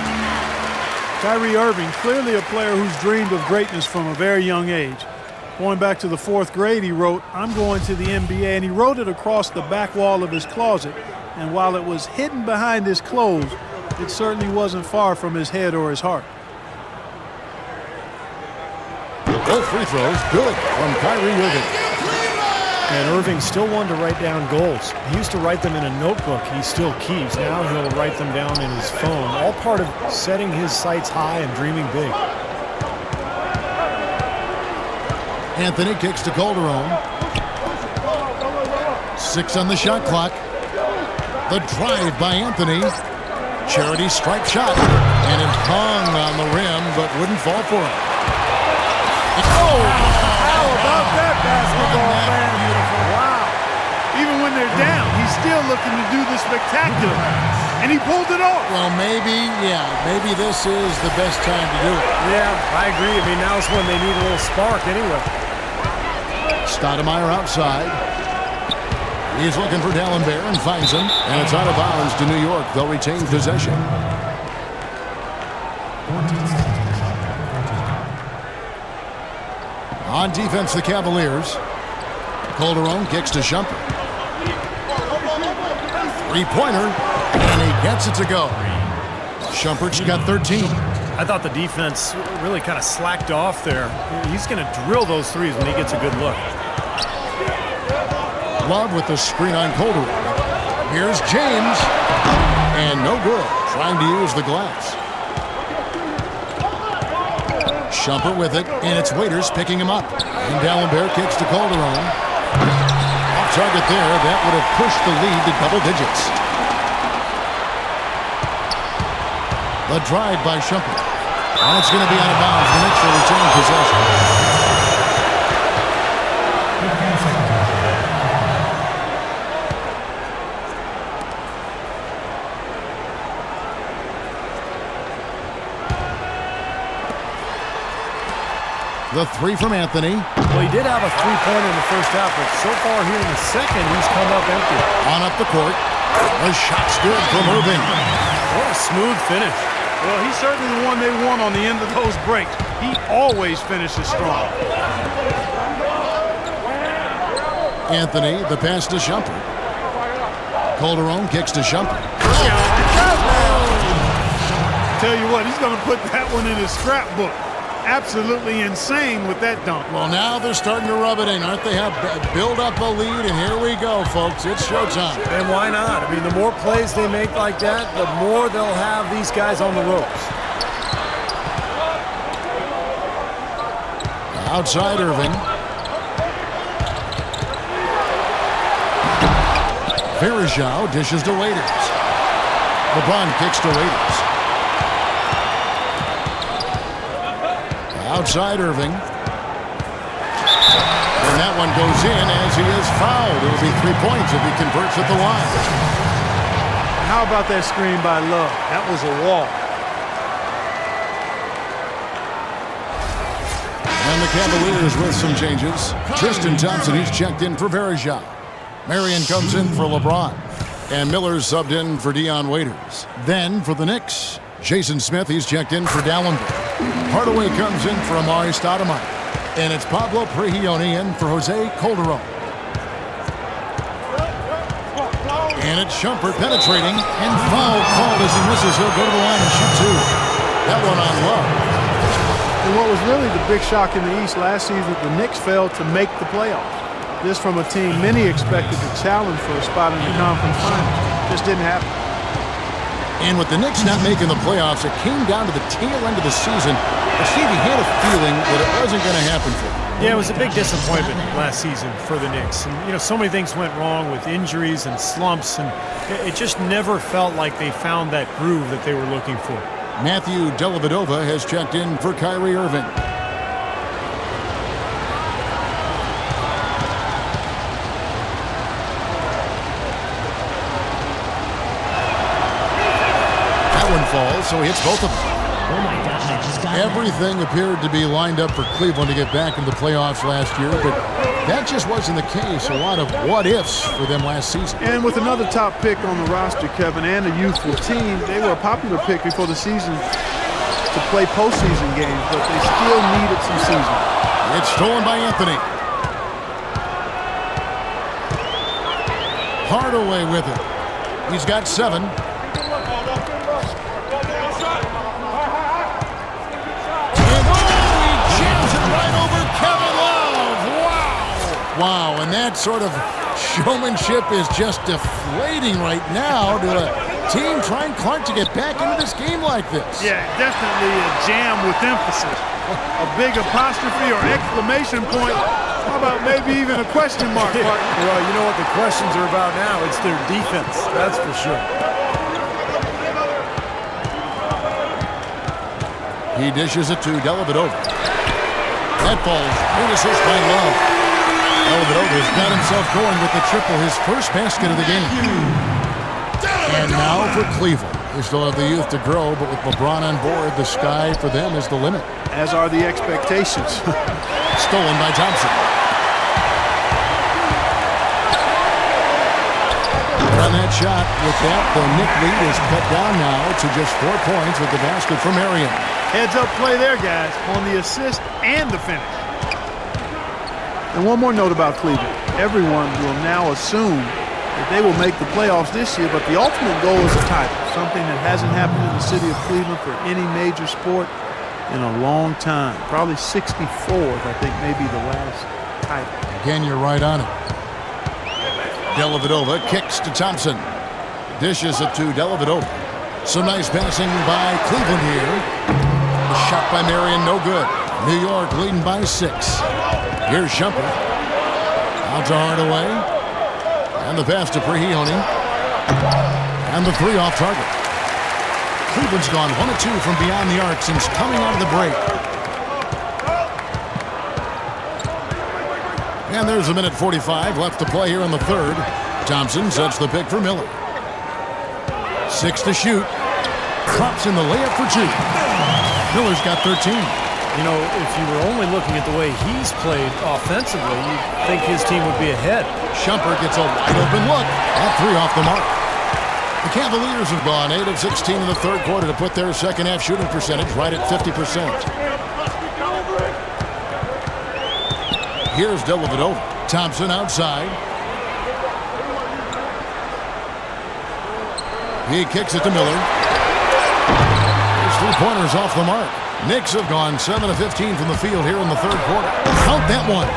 Kyrie Irving, clearly a player who's dreamed of greatness from a very young age. Going back to the 4th grade, he wrote, "I'm going to the NBA," and he wrote it across the back wall of his closet. And while it was hidden behind his clothes, it certainly wasn't far from his head or his heart. Both free throws good from Kyrie Irving. And Irving still wanted to write down goals. He used to write them in a notebook he still keeps. Now he'll write them down in his phone, all part of setting his sights high and dreaming big. Anthony kicks to Calderon. 6 on the shot clock. The drive by Anthony. Charity stripe shot. And it hung on the rim, but wouldn't fall for him. Oh, how about that basketball, man? Wow. Even when they're down, he's still looking to do the spectacular. And he pulled it off. Well, maybe this is the best time to do it. Yeah, I agree. I mean, now's when they need a little spark anyway. Stoudemire outside. He's looking for D'Alembert and finds him. And it's out of bounds to New York. They'll retain possession. On defense, the Cavaliers. Calderon kicks to Shumpert. Three-pointer, and he gets it to go. Shumpert's got 13. I thought the defense really kind of slacked off there. He's going to drill those threes when he gets a good look. Love with the screen on Calderon. Here's James. And no good. Trying to use the glass. Shumpert with it, and it's Waiters picking him up. And D'Alembert kicks to Calderon. Off target there. That would have pushed the lead to double digits. The drive by Shumpert. And it's going to be out of bounds. The Knicks will retain possession. The three from Anthony. Well, he did have a three-pointer in the first half, but so far here in the second, he's come up empty. On up the court. The shot's good from Irving. What a smooth finish. Well, he's certainly the one they want on the end of those breaks. He always finishes strong. Anthony, the pass to Shumpert. Calderon kicks to Shumpert. Tell you what, he's going to put that one in his scrapbook. Absolutely insane with that dunk. Well, now they're starting to rub it in, aren't they? Have build up a lead, and here we go, folks. It's showtime. And why not? I mean, the more plays they make like that, the more they'll have these guys on the ropes. Outside Irving. Varejao dishes to Waiters. LeBron kicks to Waiters. Outside Irving. And that one goes in as he is fouled. It'll be 3 points if he converts at the line. How about that screen by Love? That was a wall. And the Cavaliers with some changes. Tristan Thompson, he's checked in for Varejao. Marion comes in for LeBron. And Miller's subbed in for Dion Waiters. Then for the Knicks, Jason Smith, he's checked in for D'Alembert. Hardaway comes in for Amari Stoudemire. And it's Pablo Prigioni in for Jose Calderon. And it's Shumpert penetrating. And foul called as he misses. He'll go to the line and shoot two. That one on Love. And what was really the big shock in the East last season, the Knicks failed to make the playoffs. This from a team many expected to challenge for a spot in the conference finals. Just didn't happen. And with the Knicks not making the playoffs, it came down to the tail end of the season. But Steve, he had a feeling that it wasn't going to happen for him. Yeah, it was a big disappointment last season for the Knicks. And, so many things went wrong with injuries and slumps, and it just never felt like they found that groove that they were looking for. Matthew Dellavedova has checked in for Kyrie Irving. That one falls, so he hits both of them. Oh my gosh, I just got Everything appeared to be lined up for Cleveland to get back into the playoffs last year, but that just wasn't the case. A lot of what-ifs for them last season. And with another top pick on the roster, Kevin, and a youthful team, they were a popular pick before the season to play postseason games, but they still needed some season. It's stolen by Anthony. Hardaway with it. He's got 7. Wow, and that sort of showmanship is just deflating right now to a team trying Clark to get back into this game like this. Yeah, definitely a jam with emphasis. A big apostrophe or exclamation point. How about maybe even a question mark, Mark? Well, you know what the questions are about now? It's their defense, that's for sure. He dishes it to Dellavedova. That falls. Great assist by Love. Dellavedova's got himself going with the triple, his first basket of the game. And now for Cleveland. They still have the youth to grow, but with LeBron on board, the sky for them is the limit. As are the expectations. Stolen by Thompson. On that shot, with that, the Knick lead is cut down now to just 4 points with the basket from Marion. Heads-up play there, guys, on the assist and the finish. And one more note about Cleveland. Everyone will now assume that they will make the playoffs this year, but the ultimate goal is a title, something that hasn't happened in the city of Cleveland for any major sport in a long time. Probably 64th, I think, may be the last title. Again, you're right on it. Dellavedova kicks to Thompson. Dishes it to Dellavedova. Some nice passing by Cleveland here. The shot by Marion, no good. New York leading by 6. Here's Shumpert. Out to Hardaway. And the pass to Prehioni. And the 3 off target. Cleveland's gone 1 of 2 from beyond the arc since coming out of the break. And there's 1:45 left to play here in the third. Thompson sets the pick for Miller. 6 to shoot. Drops in the layup for 2. Miller's got 13. You know, if you were only looking at the way he's played offensively, you'd think his team would be ahead. Shumpert gets a wide open look. That 3 off the mark. The Cavaliers have gone 8 of 16 in the third quarter to put their second half shooting percentage right at 50%. Here's Dellavedova. Thompson outside. He kicks it to Miller. His 3-pointers off the mark. Knicks have gone 7 of 15 from the field here in the third quarter. Count that one.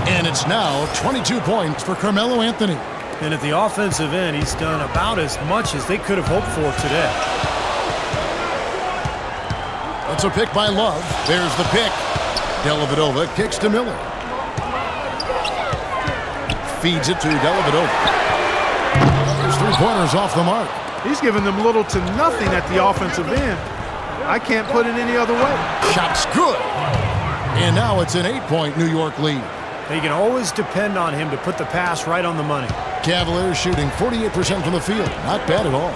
And it's now 22 points for Carmelo Anthony. And at the offensive end, he's done about as much as they could have hoped for today. That's a pick by Love. There's the pick. Dellavedova kicks to Miller. Feeds it to Dellavedova. His 3-pointers off the mark. He's given them little to nothing at the offensive end. I can't put it any other way. Shot's good. And now it's an 8-point New York lead. You can always depend on him to put the pass right on the money. Cavaliers shooting 48% from the field. Not bad at all.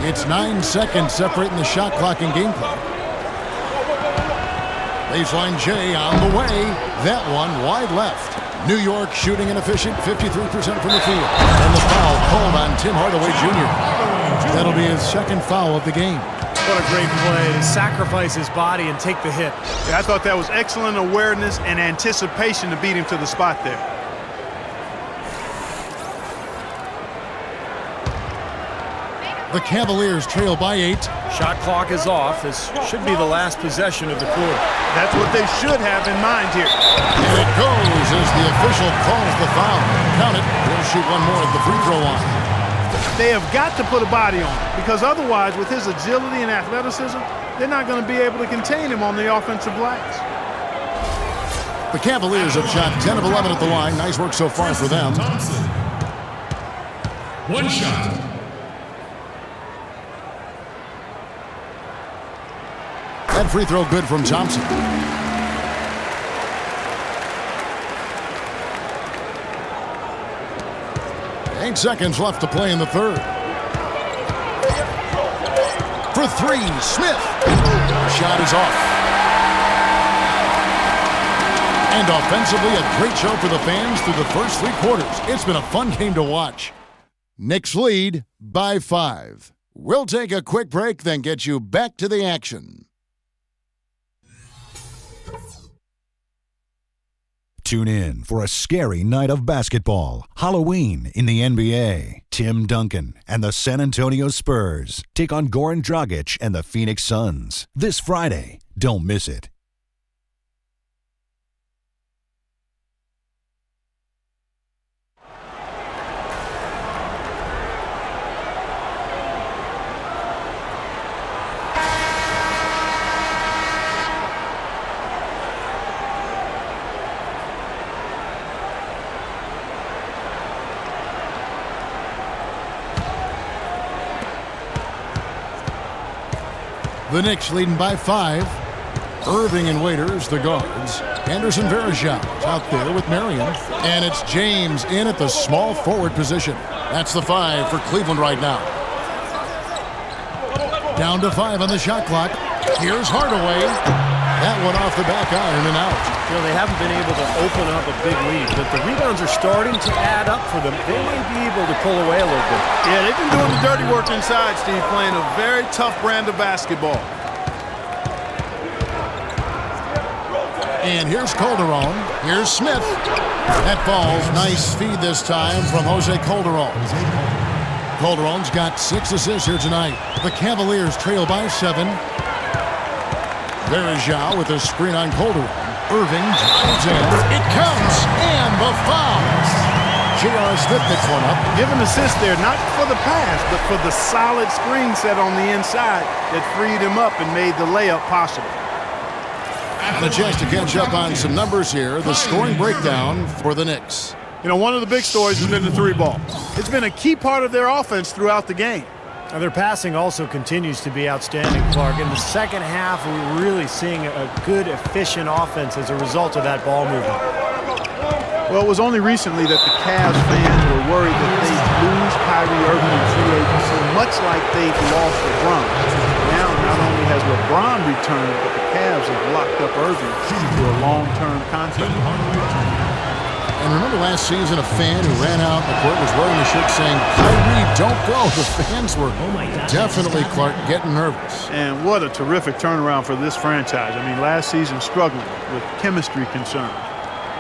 It's 9 seconds separating the shot clock and game clock. Baseline J on the way. That one wide left. New York shooting an efficient 53% from the field. And the foul called on Tim Hardaway Jr. That'll be his second foul of the game. What a great play to sacrifice his body and take the hit. Yeah, I thought that was excellent awareness and anticipation to beat him to the spot there. The Cavaliers trail by 8. Shot clock is off. This should be the last possession of the quarter. That's what they should have in mind here. And it goes as the official calls the foul. Count it. He'll shoot one more at the free throw line. They have got to put a body on him, because otherwise, with his agility and athleticism, they're not going to be able to contain him on the offensive glass. The Cavaliers have shot 10 of 11 at the line. Nice work so far for them. Thompson. One shot. That free throw good from Thompson. 8 seconds left to play in the third. For three, Smith. The shot is off. And offensively, a great show for the fans through the first 3 quarters. It's been a fun game to watch. Knicks lead by 5. We'll take a quick break, then get you back to the action. Tune in for a scary night of basketball. Halloween in the NBA. Tim Duncan and the San Antonio Spurs take on Goran Dragic and the Phoenix Suns. This Friday. Don't miss it. The Knicks leading by 5. Irving and Waiters, the guards. Anderson Varejao out there with Marion. And it's James in at the small forward position. That's the 5 for Cleveland right now. Down to 5 on the shot clock. Here's Hardaway. That one off the back iron and out. You know, they haven't been able to open up a big lead, but the rebounds are starting to add up for them. They may be able to pull away a little bit. Yeah, they've been doing the dirty work inside, Steve, playing a very tough brand of basketball. And here's Calderon. Here's Smith. That falls. Nice feed this time from Jose Calderon. Calderon's got 6 assists here tonight. The Cavaliers trail by 7. Varejao with a screen on Calderon. Irving drives in. It counts. And the foul. J.R. Smith picks one up. Give an assist there, not for the pass, but for the solid screen set on the inside that freed him up and made the layup possible. And a chance to catch up on some numbers here. The scoring breakdown for the Knicks. You know, one of the big stories has been the 3-ball. It's been a key part of their offense throughout the game. Now, their passing also continues to be outstanding, Clark. In the second half, we're really seeing a good, efficient offense as a result of that ball movement. Well, it was only recently that the Cavs fans were worried that they'd lose Kyrie Irving in free agency, much like they've lost LeBron. Now, not only has LeBron returned, but the Cavs have locked up Irving to a long-term contract. And remember last season, a fan who ran out the court was wearing a shirt saying, "Kyrie, don't go." The fans were definitely, Clark, getting nervous. And what a terrific turnaround for this franchise. I mean, last season struggling with chemistry concerns.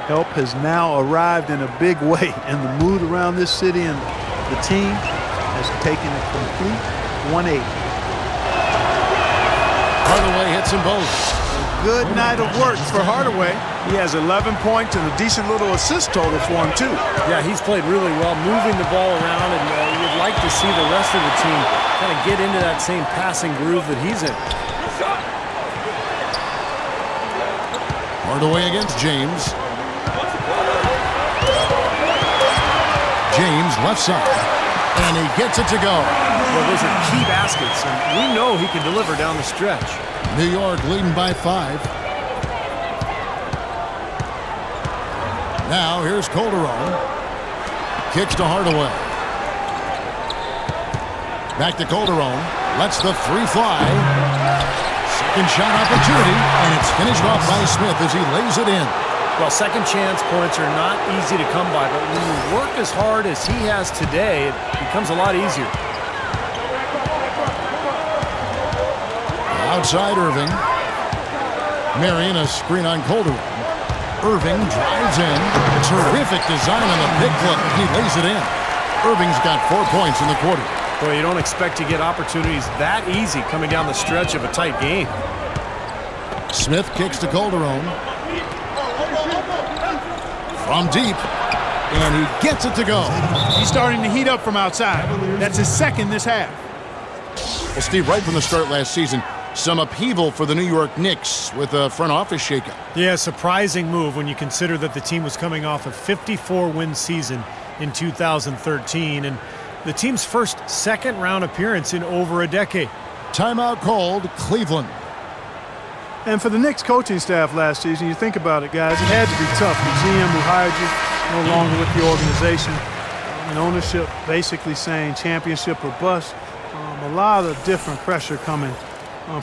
Help has now arrived in a big way, and the mood around this city and the team has taken a complete 180. Hardaway hits them both. Good night of work for Hardaway. He has 11 points and a decent little assist total for him, too. Yeah, he's played really well, moving the ball around, and you'd like to see the rest of the team kind of get into that same passing groove that he's in. Hardaway against James. James left side, and he gets it to go. Well, those are key baskets, and we know he can deliver down the stretch. New York leading by 5. Now here's Calderon. Kicks to Hardaway. Back to Calderon. Lets the 3 fly. Second shot opportunity, and it's finished off by Smith as he lays it in. Well, second chance points are not easy to come by, but when you work as hard as he has today, it becomes a lot easier. Outside Irving. Marion a screen on Calderon. Irving drives in. Terrific design on the pick clip. He lays it in. Irving's got 4 points in the quarter. Boy, you don't expect to get opportunities that easy coming down the stretch of a tight game. Smith kicks to Calderon. From deep. And he gets it to go. He's starting to heat up from outside. That's his second this half. Well, Steve, right from the start last season, Some upheaval for the New York Knicks with a front office shakeup. Yeah, surprising move when you consider that the team was coming off a 54-win season in 2013 and the team's first second-round appearance in over a decade. Timeout called, Cleveland. And for the Knicks coaching staff last season, you think about it, guys, it had to be tough. The GM who hired you no longer with the organization, and ownership basically saying championship or bust. A lot of different pressure coming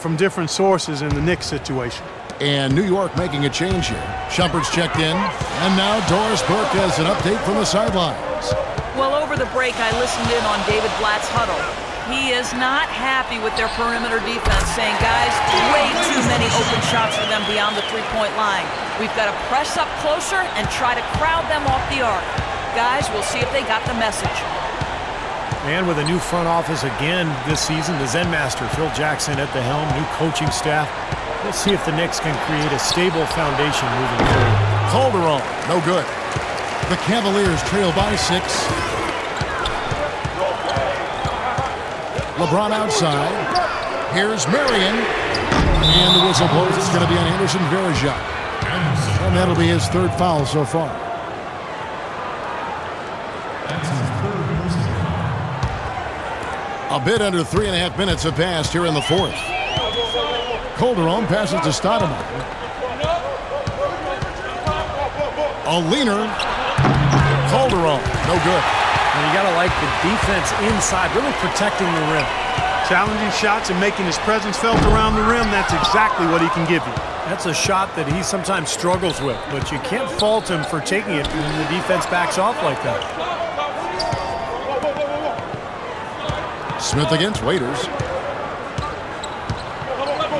from different sources in the Knicks situation. And New York making a change here. Shumpert's checked in, and now Doris Burke has an update from the sidelines. Well, over the break, I listened in on David Blatt's huddle. He is not happy with their perimeter defense, saying, guys, way too many open shots for them beyond the three-point line. We've got to press up closer and try to crowd them off the arc. Guys, we'll see if they got the message. And with a new front office again this season, the Zen Master, Phil Jackson at the helm, new coaching staff. We'll see if the Knicks can create a stable foundation moving forward. Calderon, no good. The Cavaliers trail by 6. LeBron outside. Here's Marion. And the whistle blows. It's going to be on Anderson Varejao. And that'll be his third foul so far. A bit under 3.5 minutes have passed here in the fourth. Calderon passes to Stoudemire. A leaner. Calderon, no good. And you got to like the defense inside, really protecting the rim. Challenging shots and making his presence felt around the rim, that's exactly what he can give you. That's a shot that he sometimes struggles with, but you can't fault him for taking it when the defense backs off like that. Smith against Waiters.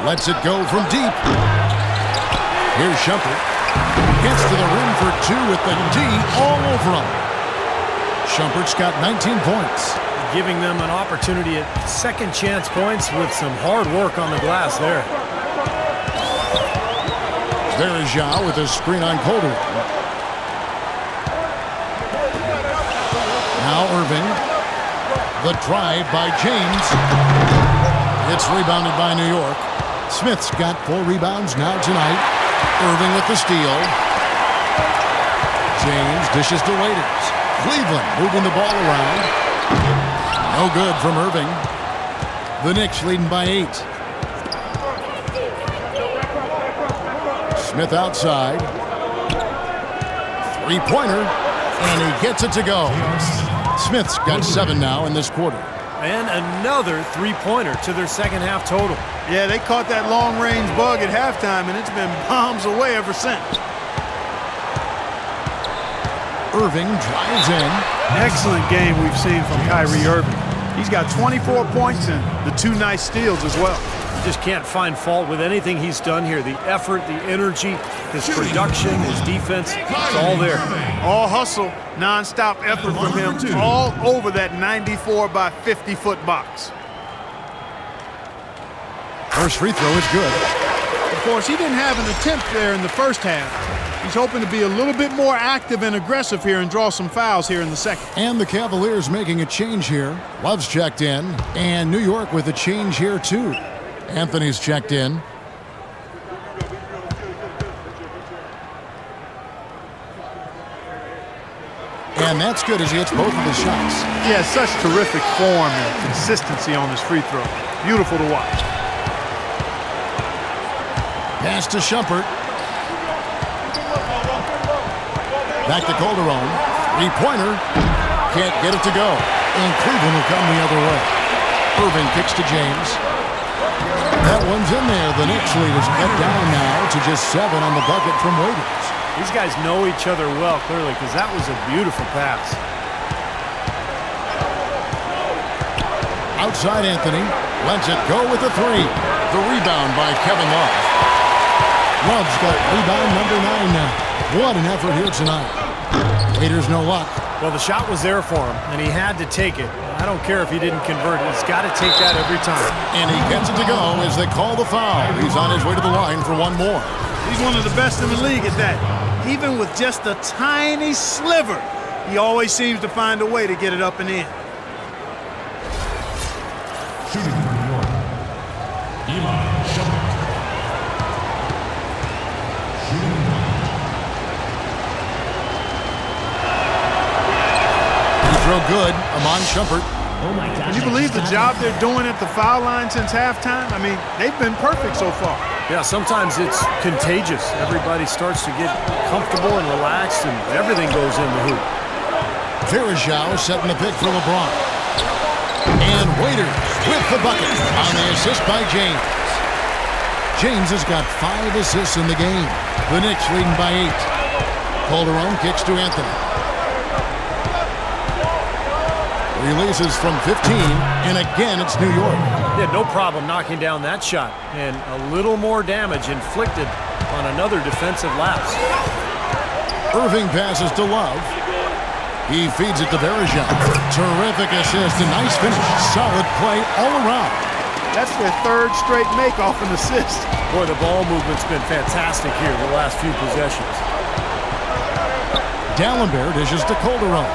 Lets it go from deep. Here's Shumpert. Gets to the rim for 2 with the D all over him. Shumpert's got 19 points. Giving them an opportunity at second chance points with some hard work on the glass there. Varejao with a screen on Calderon. Now Irving. The drive by James. It's rebounded by New York. Smith's got 4 rebounds now tonight. Irving with the steal. James dishes to Waiters. Cleveland moving the ball around. No good from Irving. The Knicks leading by 8. Smith outside. Three-pointer. And he gets it to go. Smith's got 7 now in this quarter. And another three-pointer to their second half total. Yeah, they caught that long-range bug at halftime, and it's been bombs away ever since. Irving drives in. Excellent game we've seen from Kyrie Irving. He's got 24 points and the 2 nice steals as well. You just can't find fault with anything he's done here. The effort, the energy, his production, his defense, it's all there. All hustle, non-stop effort from him, all over that 94 by 50-foot box. First free throw is good. Of course, he didn't have an attempt there in the first half. He's hoping to be a little bit more active and aggressive here and draw some fouls here in the second. And the Cavaliers making a change here. Love's checked in. And New York with a change here, too. Anthony's checked in. And that's good as he hits both of his shots. He has such terrific form and consistency on his free throw. Beautiful to watch. Pass to Shumpert. Back to Calderon. Three-pointer. Can't get it to go. And Cleveland will come the other way. Irving kicks to James. That one's in there. The Knicks lead is cut down now to just 7 on the bucket from Waiters. These guys know each other well, clearly, because that was a beautiful pass. Outside Anthony. Lets it go with a 3. The rebound by Kevin Love. Love's got rebound number 9 now. What an effort here tonight. Waiters no luck. Well, the shot was there for him, and he had to take it. I don't care if he didn't convert it. He's got to take that every time. And he gets it to go as they call the foul. He's on his way to the line for one more. He's one of the best in the league at that. Even with just a tiny sliver, he always seems to find a way to get it up and in. Shooting for New York, Eli throw good. Iman Shumpert. Can you believe the job they're doing at the foul line since halftime? I mean, they've been perfect so far. Yeah, sometimes it's contagious. Everybody starts to get comfortable and relaxed, and everything goes in the hoop. Varejao setting the pick for LeBron. And Waiters with the bucket on the assist by James. James has got 5 assists in the game. The Knicks leading by 8. Calderon kicks to Anthony. Releases from 15, and again it's New York. Yeah, no problem knocking down that shot, and a little more damage inflicted on another defensive lapse. Irving passes to Love. He feeds it to Varejao. Terrific assist, a nice finish. Solid play all around. That's their 3rd straight make off an assist. Boy, the ball movement's been fantastic here the last few possessions. Dalembert dishes to Calderon.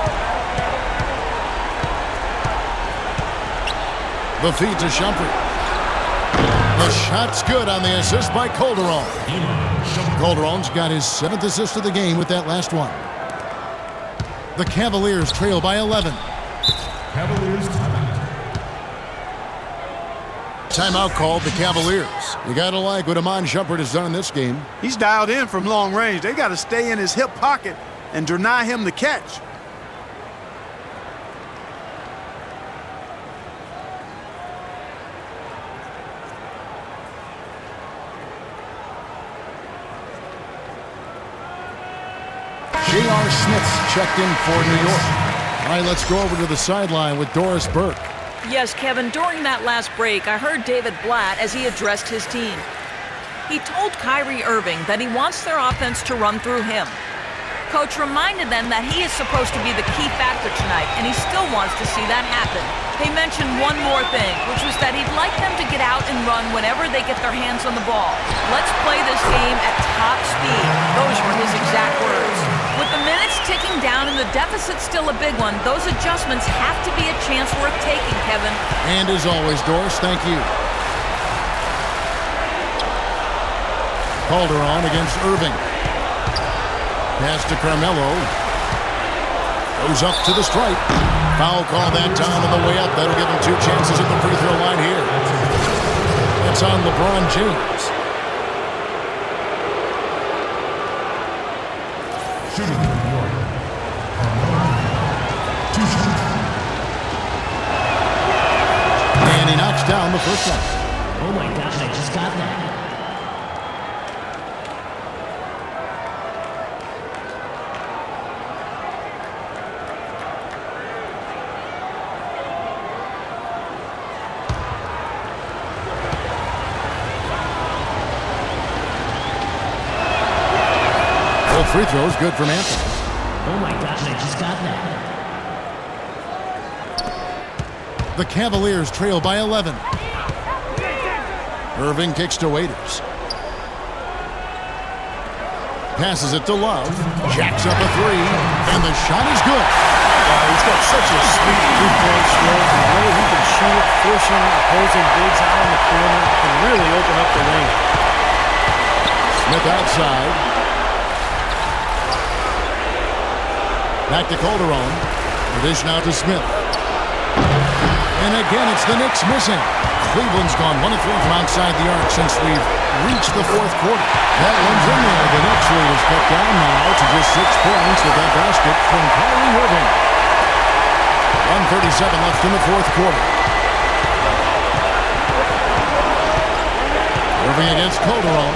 The feed to Shumpert. The shot's good on the assist by Calderon. Calderon's got his 7th assist of the game with that last one. The Cavaliers trail by 11. Cavaliers timeout. Timeout called the Cavaliers. You gotta like what Iman Shumpert has done in this game. He's dialed in from long range. They got to stay in his hip pocket and deny him the catch. J.R. Smith's checked in for New York. All right, let's go over to the sideline with Doris Burke. Yes, Kevin, during that last break, I heard David Blatt as he addressed his team. He told Kyrie Irving that he wants their offense to run through him. Coach reminded them that he is supposed to be the key factor tonight, and he still wants to see that happen. They mentioned one more thing, which was that he'd like them to get out and run whenever they get their hands on the ball. Let's play this game at top speed. Those were his exact words. With the minutes ticking down and the deficit still a big one, those adjustments have to be a chance worth taking, Kevin. And as always, Doris, thank you. Calderon against Irving. Pass to Carmelo. Goes up to the stripe. Foul call that time on the way up. That'll give him 2 chances at the free throw line here. That's on LeBron James. Shooting New York. Two shots. And he knocks down the first one. Oh my gosh, I just got that. Free throws good from Anthony. Oh my gosh, I just got that. The Cavaliers trail by 11. Irving kicks to Waiters. Passes it to Love. Jacks up a 3. And the shot is good. He's got such a sweet three-point stroke. The way he can shoot it, forcing opposing bigs out in the corner, can really open up the lane. Smith outside. Back to Calderon. The dish now to Smith. And again, it's the Knicks missing. Cleveland's gone 1 of 3 from outside the arc since we've reached the 4th quarter. That one's in there. The Knicks lead is cut down now to just 6 points with that basket from Kyrie Irving. 1:37 left in the 4th quarter. Irving against Calderon.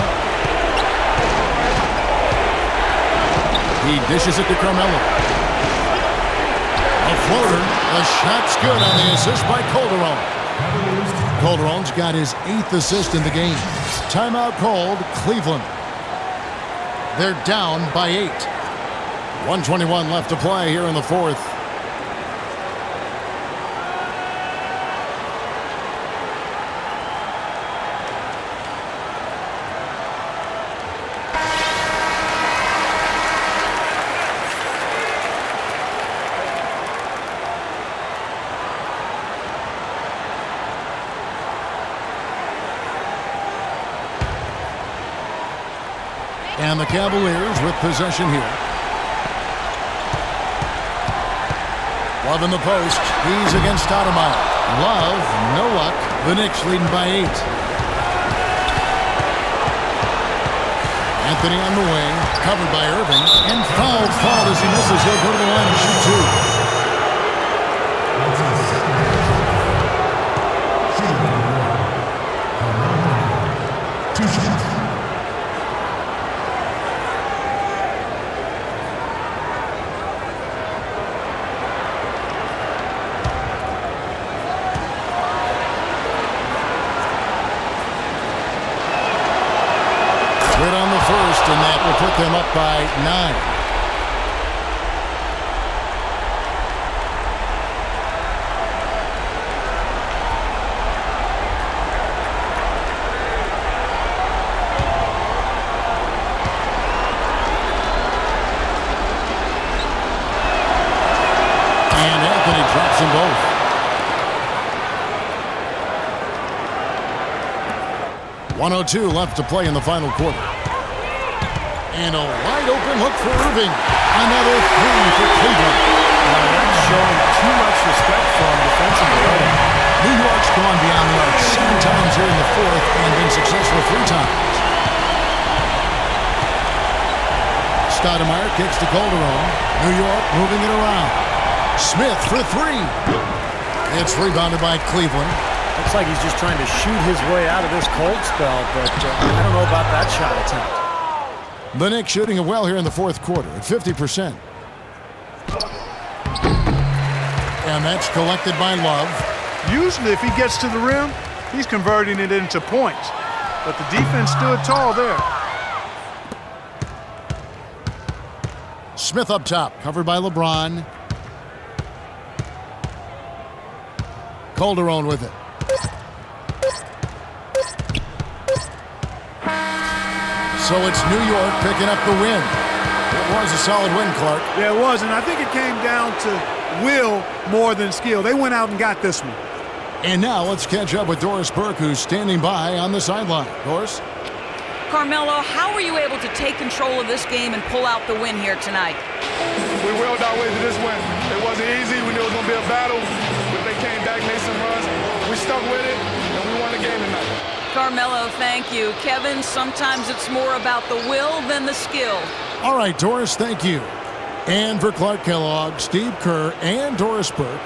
He dishes it to Carmelo. A floater. The shot's good on the assist by Calderon. Calderon's got his 8th assist in the game. Timeout called Cleveland. They're down by 8. 1:21 left to play here in the 4th. And the Cavaliers with possession here. Love in the post. He's against Stoudemire. Love, no luck. The Knicks leading by 8. Anthony on the wing, covered by Irving, and fouled as he misses. He'll go to the line and shoot 2. And that will put them up by 9. And Anthony drops them both. 1:02 left to play in the final quarter. And a wide-open look for Irving. Another 3 for Cleveland. Now that's showing too much respect from defensively. New York's gone beyond the arc 7 times here in the 4th and been successful 3 times. Stoudemire kicks to Calderon. New York moving it around. Smith for 3. It's rebounded by Cleveland. Looks like he's just trying to shoot his way out of this cold spell, but I don't know about that shot attempt. The Knicks shooting it well here in the 4th quarter at 50%. And that's collected by Love. Usually if he gets to the rim, he's converting it into points. But the defense stood tall there. Smith up top, covered by LeBron. Calderon with it. So it's New York picking up the win. It was a solid win, Clark. Yeah, it was, and I think it came down to will more than skill. They went out and got this one. And now let's catch up with Doris Burke, who's standing by on the sideline. Doris? Carmelo, how were you able to take control of this game and pull out the win here tonight? We willed our way to this win. It wasn't easy. We knew it was going to be a battle, but they came back, made some runs. We stuck with it, and we won the game tonight. Carmelo, thank you. Kevin, sometimes it's more about the will than the skill. All right, Doris, thank you. And for Clark Kellogg, Steve Kerr, and Doris Burke,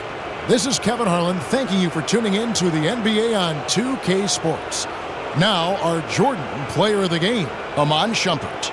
this is Kevin Harlan thanking you for tuning in to the NBA on 2K Sports. Now, our Jordan Player of the Game, Iman Shumpert.